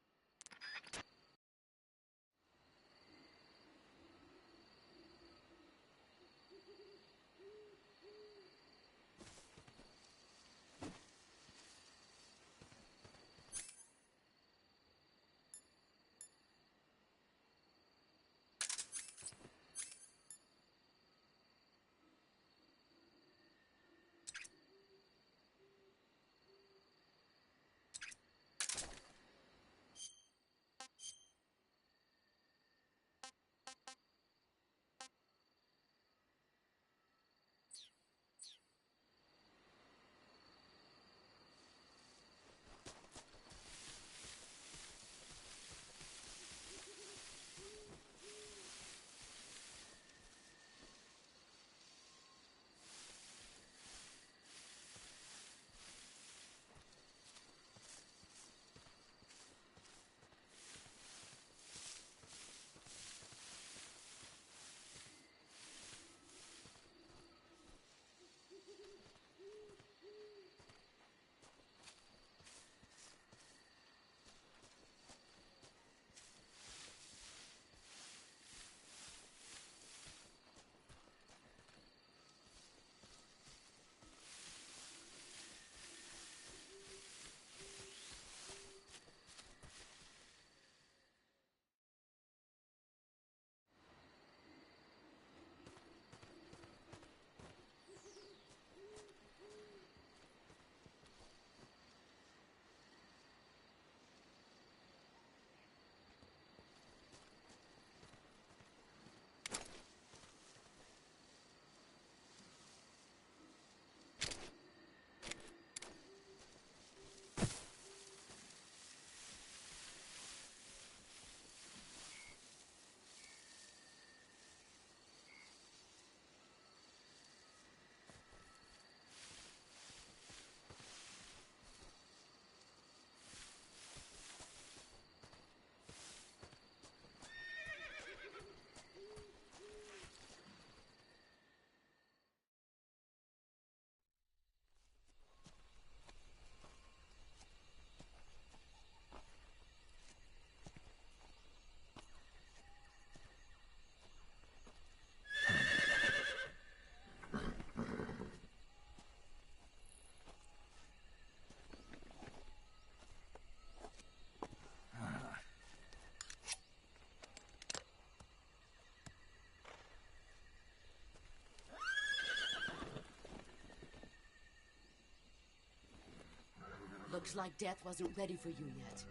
Looks like death wasn't ready for you yet.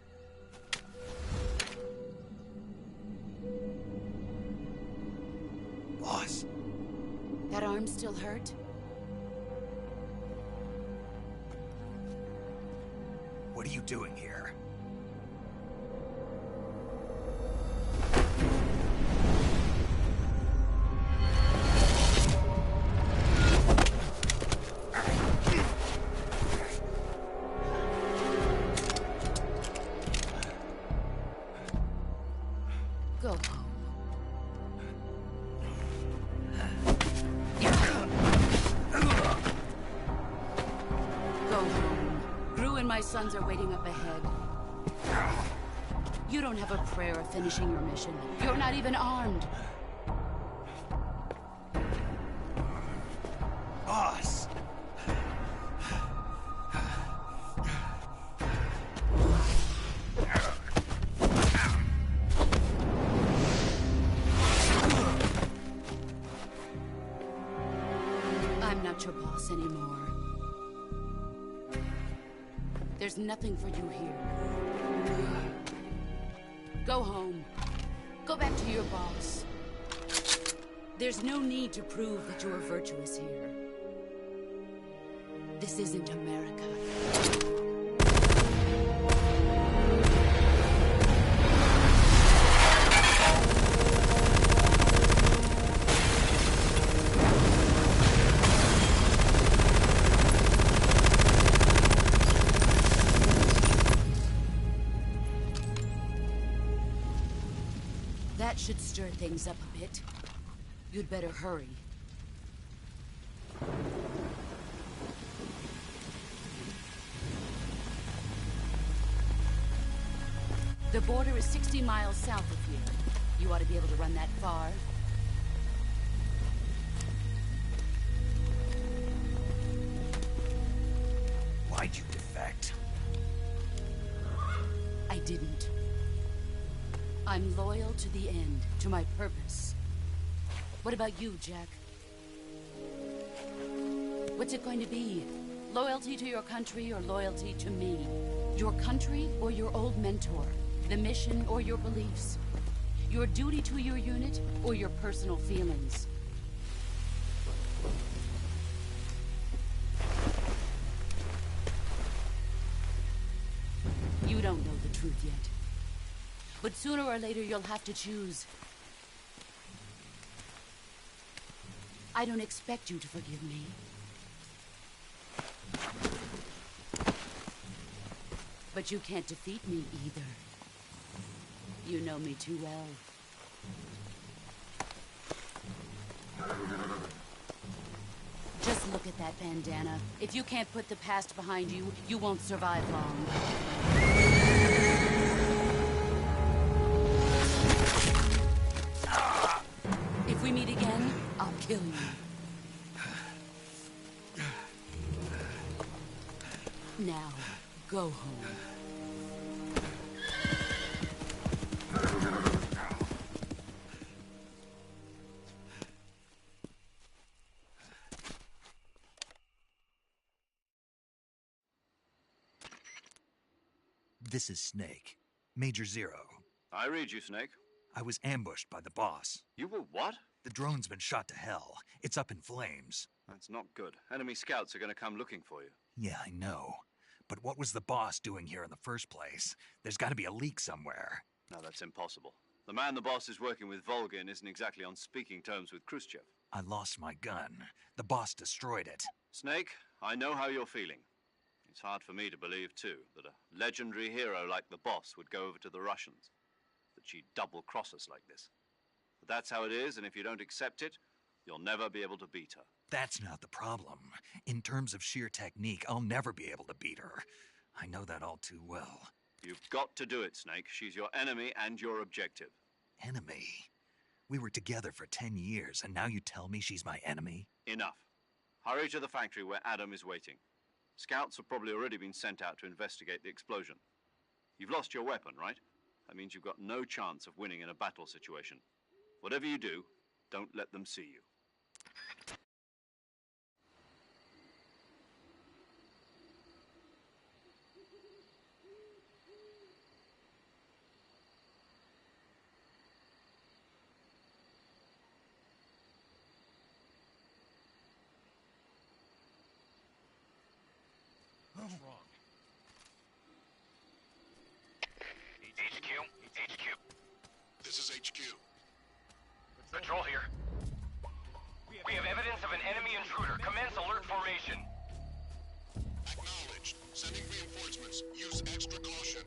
Boss. That arm still hurt? What are you doing here? Go home. Go home. Gru and my sons are waiting up ahead. You don't have a prayer of finishing your mission. You're not even armed. Boss! I'm not your boss anymore. There's nothing for you here. Go home. Go back to your boss. There's no need to prove that you are virtuous here. This isn't America. That should stir things up a bit. You'd better hurry. The border is 60 miles south of here. You ought to be able to run that far. Why'd you defect? I didn't. I'm loyal to the end, to my purpose. What about you, Jack? What's it going to be? Loyalty to your country or loyalty to me? Your country or your old mentor? The mission or your beliefs? Your duty to your unit or your personal feelings? You don't know the truth yet. But sooner or later, you'll have to choose. I don't expect you to forgive me. But you can't defeat me either. You know me too well. Just look at that bandana. If you can't put the past behind you, you won't survive long. If we meet again, I'll kill you. Now, go home. This is Snake. Major Zero. I read you, Snake. I was ambushed by the boss. You were what? The drone's been shot to hell. It's up in flames. That's not good. Enemy scouts are going to come looking for you. Yeah, I know. But what was the boss doing here in the first place? There's got to be a leak somewhere. No, that's impossible. The man the boss is working with, Volgin, isn't exactly on speaking terms with Khrushchev. I lost my gun. The boss destroyed it. Snake, I know how you're feeling. It's hard for me to believe, too, that a legendary hero like the boss would go over to the Russians. That she'd double-cross us like this. But that's how it is, and if you don't accept it, you'll never be able to beat her. That's not the problem. In terms of sheer technique, I'll never be able to beat her. I know that all too well. You've got to do it, Snake. She's your enemy and your objective. Enemy? We were together for 10 years, and now you tell me she's my enemy? Enough. Hurry to the factory where Adam is waiting. Scouts have probably already been sent out to investigate the explosion. You've lost your weapon, right? That means you've got no chance of winning in a battle situation. Whatever you do, don't let them see you. Patrol here. We have evidence of an enemy intruder. Commence alert formation. Acknowledged. Sending reinforcements. Use extra caution.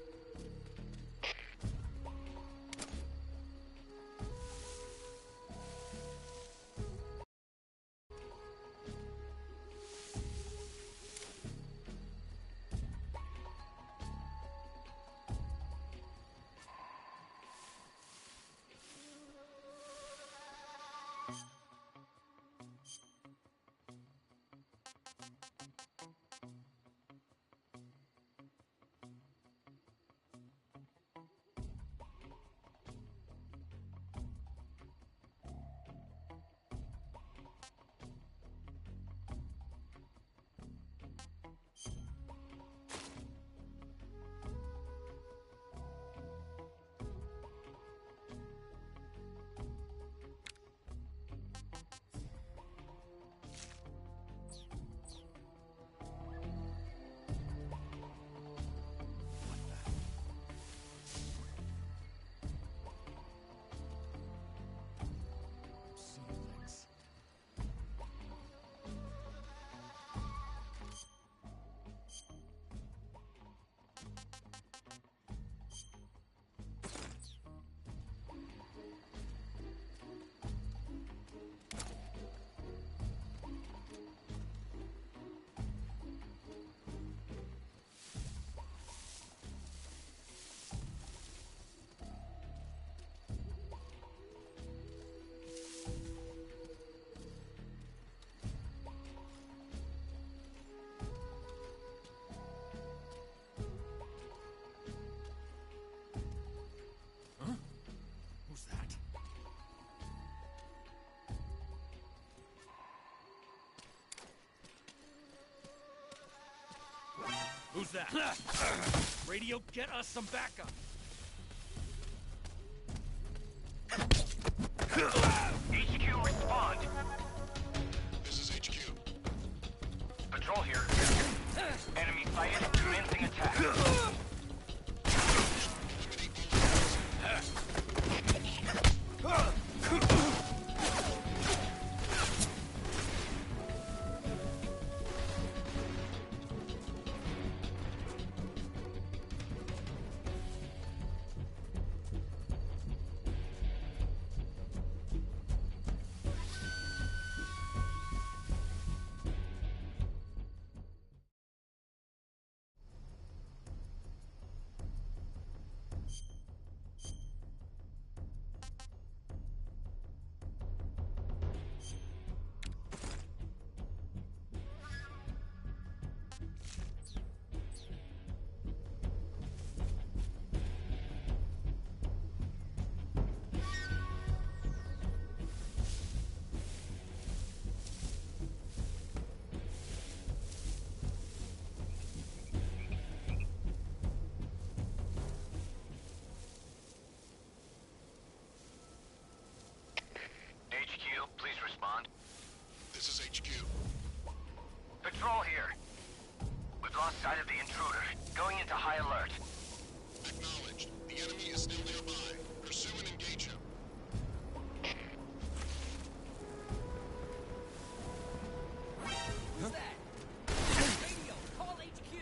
Who's that? Radio, get us some backup. HQ, respond. This is HQ. Patrol here. Enemy sighted. Commencing attack. This is HQ. Patrol here. We've lost sight of the intruder. Going into high alert. Acknowledged. The enemy is still nearby. Pursue and engage him. Who's that? Radio, call HQ.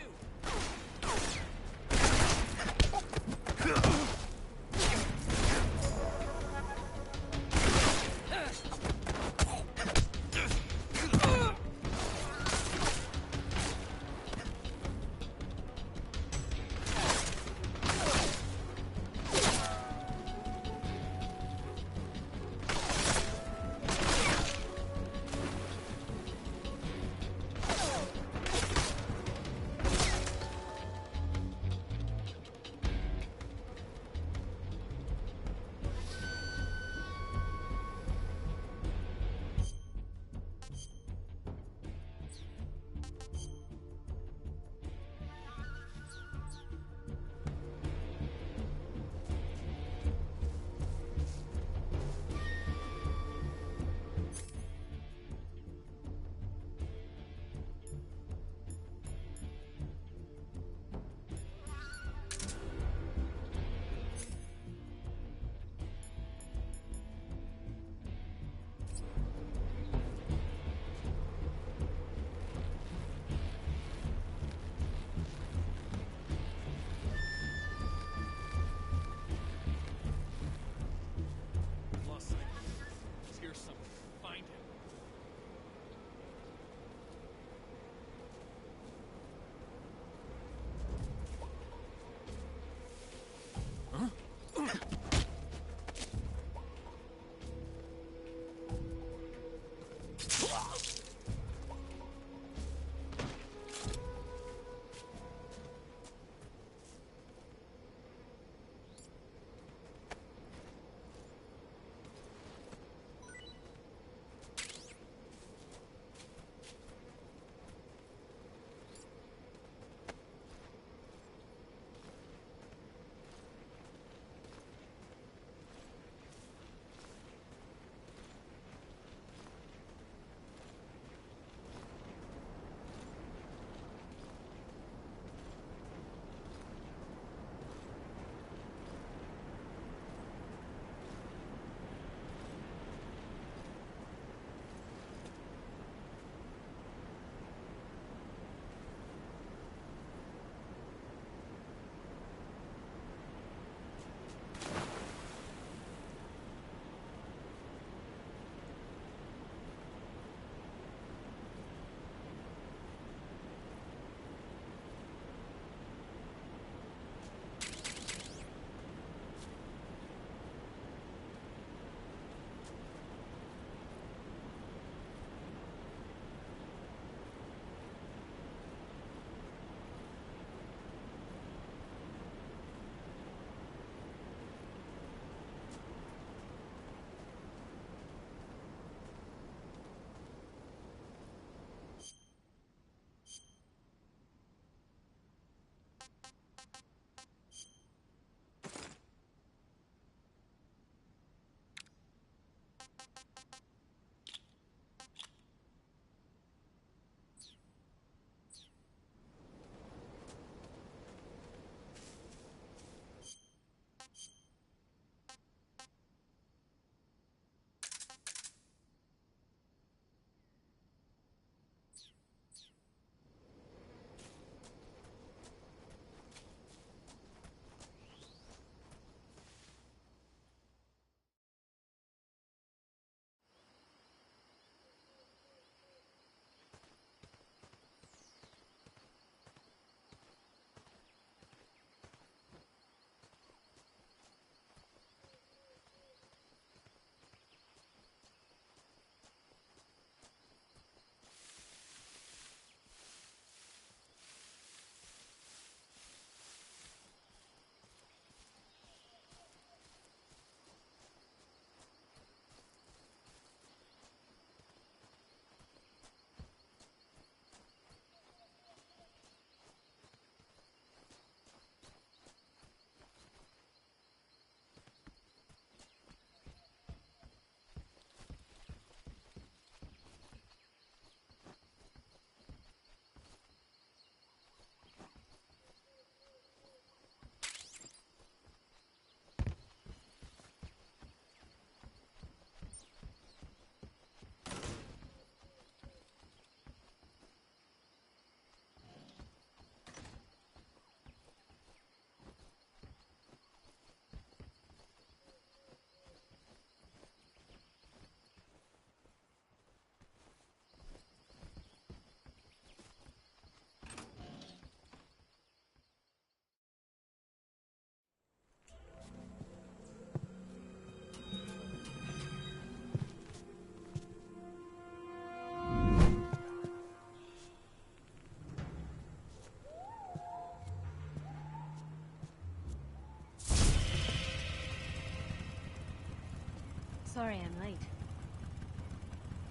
Sorry I'm late.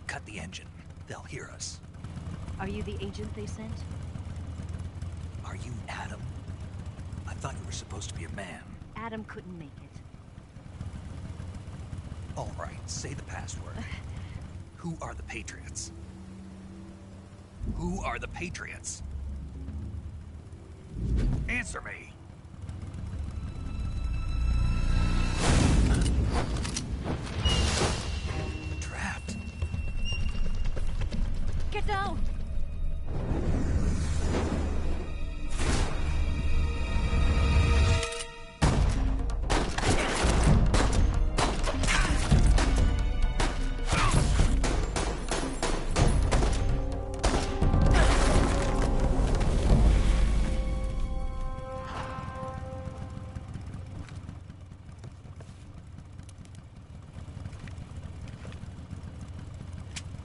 Cut the engine. They'll hear us. Are you the agent they sent? Are you Adam? I thought you were supposed to be a man. Adam couldn't make it. All right, say the password. Who are the Patriots? Who are the Patriots? Answer me! Trapped. Get down!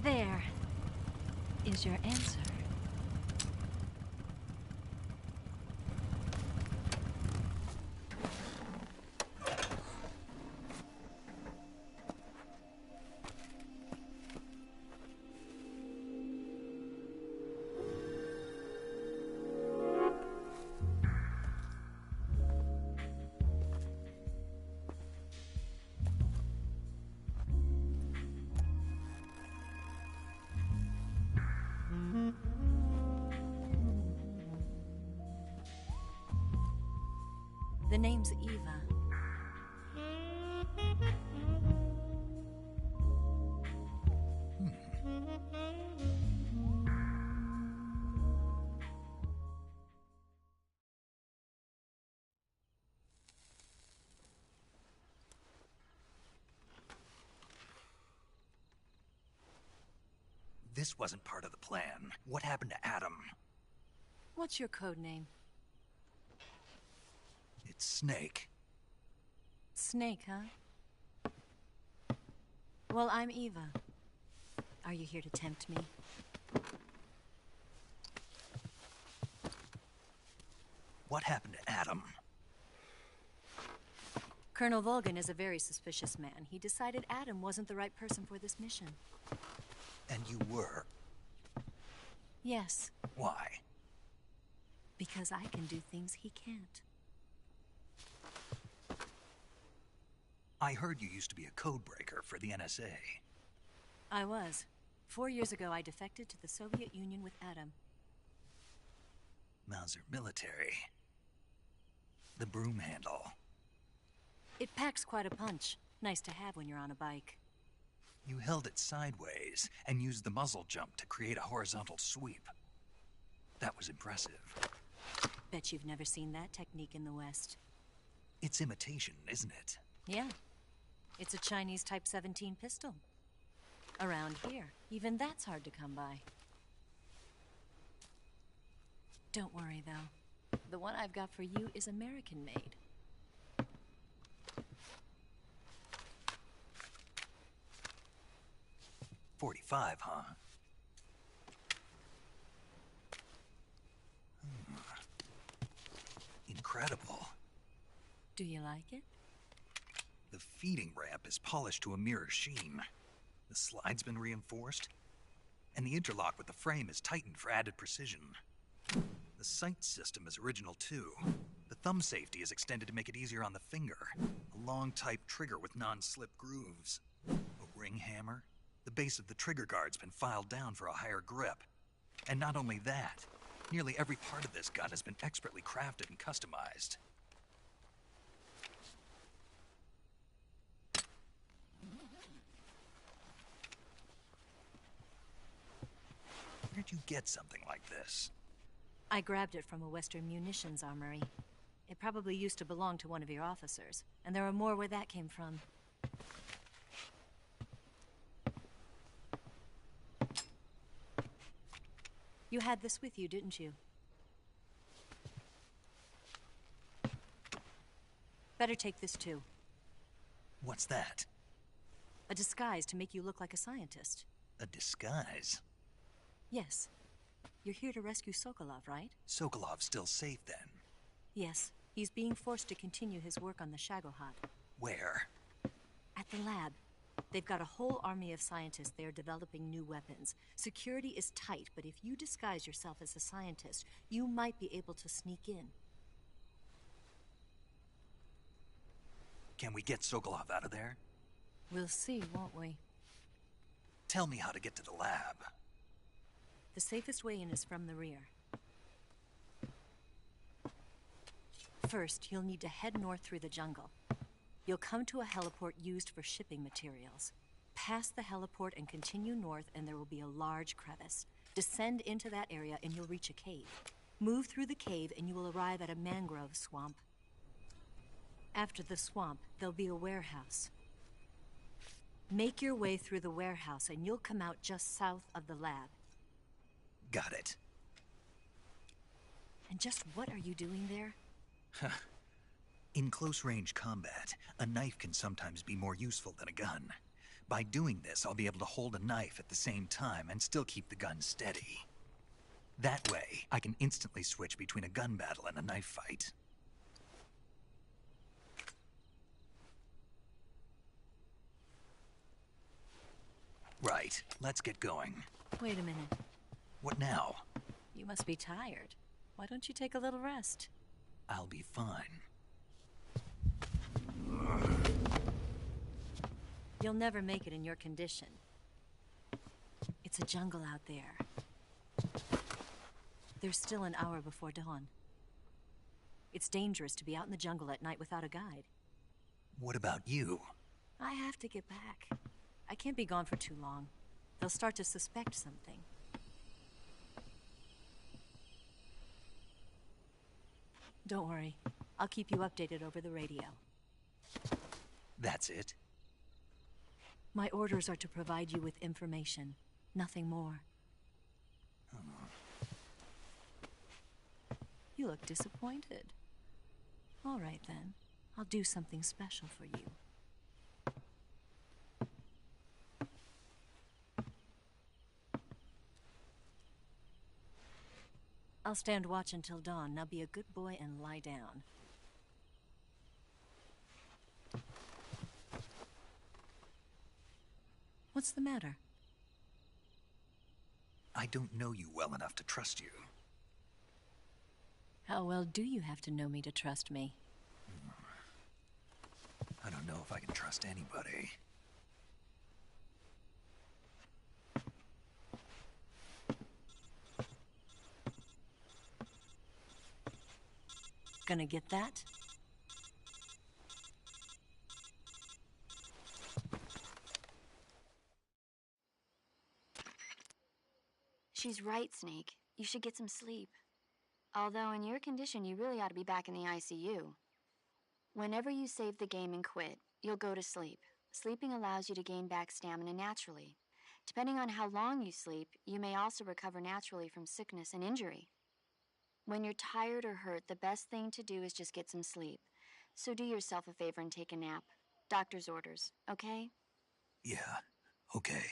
There is your answer. The name's Eva. This wasn't part of the plan. What happened to Adam? What's your code name? It's Snake. Snake, huh? Well, I'm Eva. Are you here to tempt me? What happened to Adam? Colonel Volgan is a very suspicious man. He decided Adam wasn't the right person for this mission. And you were? Yes. Why? Because I can do things he can't. I heard you used to be a codebreaker for the NSA. I was. 4 years ago, I defected to the Soviet Union with Adam. Mauser military. The broom handle. It packs quite a punch. Nice to have when you're on a bike. You held it sideways and used the muzzle jump to create a horizontal sweep. That was impressive. Bet you've never seen that technique in the West. It's imitation, isn't it? Yeah. It's a Chinese Type 17 pistol. Around here, even that's hard to come by. Don't worry, though. The one I've got for you is American-made. .45, huh? Incredible. Do you like it? The feeding ramp is polished to a mirror sheen. The slide's been reinforced, and the interlock with the frame is tightened for added precision. The sight system is original too. The thumb safety is extended to make it easier on the finger. A long type trigger with non-slip grooves. A ring hammer. The base of the trigger guard's been filed down for a higher grip. And not only that, nearly every part of this gun has been expertly crafted and customized. Where'd you get something like this? I grabbed it from a Western munitions armory. It probably used to belong to one of your officers, and there are more where that came from. You had this with you, didn't you? Better take this too. What's that? A disguise to make you look like a scientist. A disguise? Yes. You're here to rescue Sokolov, right? Sokolov's still safe then? Yes. He's being forced to continue his work on the Shagohod. Where? At the lab. They've got a whole army of scientists there developing new weapons. Security is tight, but if you disguise yourself as a scientist, you might be able to sneak in. Can we get Sokolov out of there? We'll see, won't we? Tell me how to get to the lab. The safest way in is from the rear. First, you'll need to head north through the jungle. You'll come to a heliport used for shipping materials. Pass the heliport and continue north, and there will be a large crevice. Descend into that area and you'll reach a cave. Move through the cave and you will arrive at a mangrove swamp. After the swamp, there'll be a warehouse. Make your way through the warehouse and you'll come out just south of the lab. Got it. And just what are you doing there? In close-range combat, a knife can sometimes be more useful than a gun. By doing this, I'll be able to hold a knife at the same time and still keep the gun steady. That way, I can instantly switch between a gun battle and a knife fight. Right, let's get going. Wait a minute. What now? You must be tired. Why don't you take a little rest? I'll be fine. You'll never make it in your condition. It's a jungle out there. There's still an hour before dawn. It's dangerous to be out in the jungle at night without a guide. What about you? I have to get back. I can't be gone for too long. They'll start to suspect something. Don't worry. I'll keep you updated over the radio. That's it? My orders are to provide you with information, nothing more. You look disappointed. All right, then. I'll do something special for you. I'll stand watch until dawn. Now be a good boy and lie down. What's the matter? I don't know you well enough to trust you. How well do you have to know me to trust me? I don't know if I can trust anybody. Gonna get that? She's right, Snake. You should get some sleep. Although in your condition, you really ought to be back in the ICU. Whenever you save the game and quit, you'll go to sleep. Sleeping allows you to gain back stamina naturally. Depending on how long you sleep, you may also recover naturally from sickness and injury. When you're tired or hurt, the best thing to do is just get some sleep. So do yourself a favor and take a nap. Doctor's orders, okay? Yeah, okay.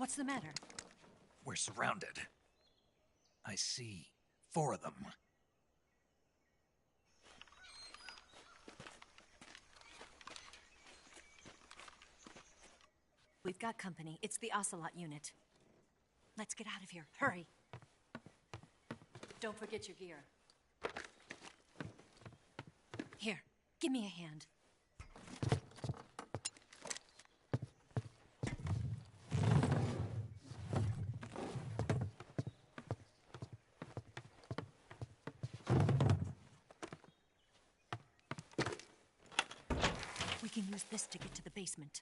What's the matter? We're surrounded. I see 4 of them. We've got company. It's the Ocelot unit. Let's get out of here. Hurry. Don't forget your gear. Here, give me a hand. We can use this to get to the basement.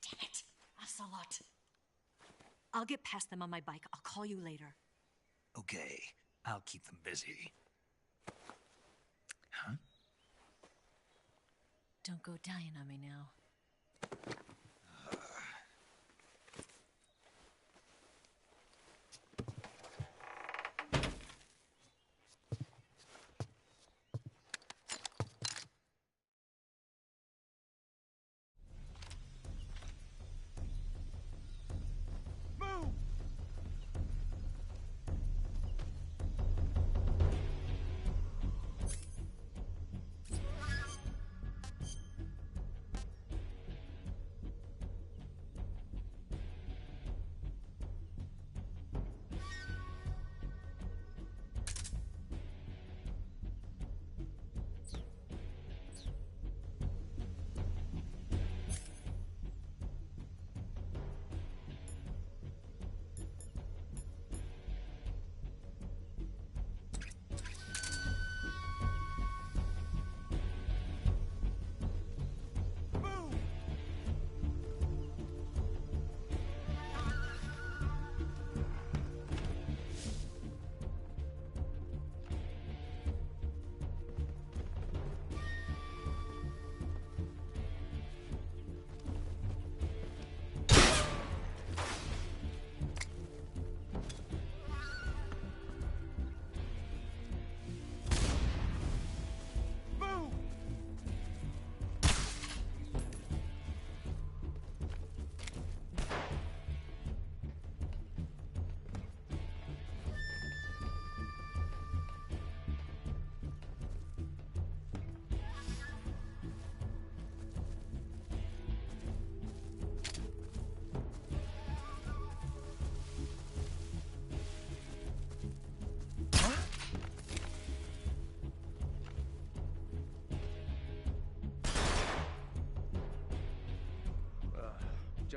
Damn it, Ocelot. I'll get past them on my bike. I'll call you later. Okay, I'll keep them busy. Huh? Don't go dying on me now.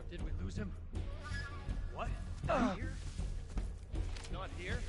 Did we lose him? What? Not here? Not here?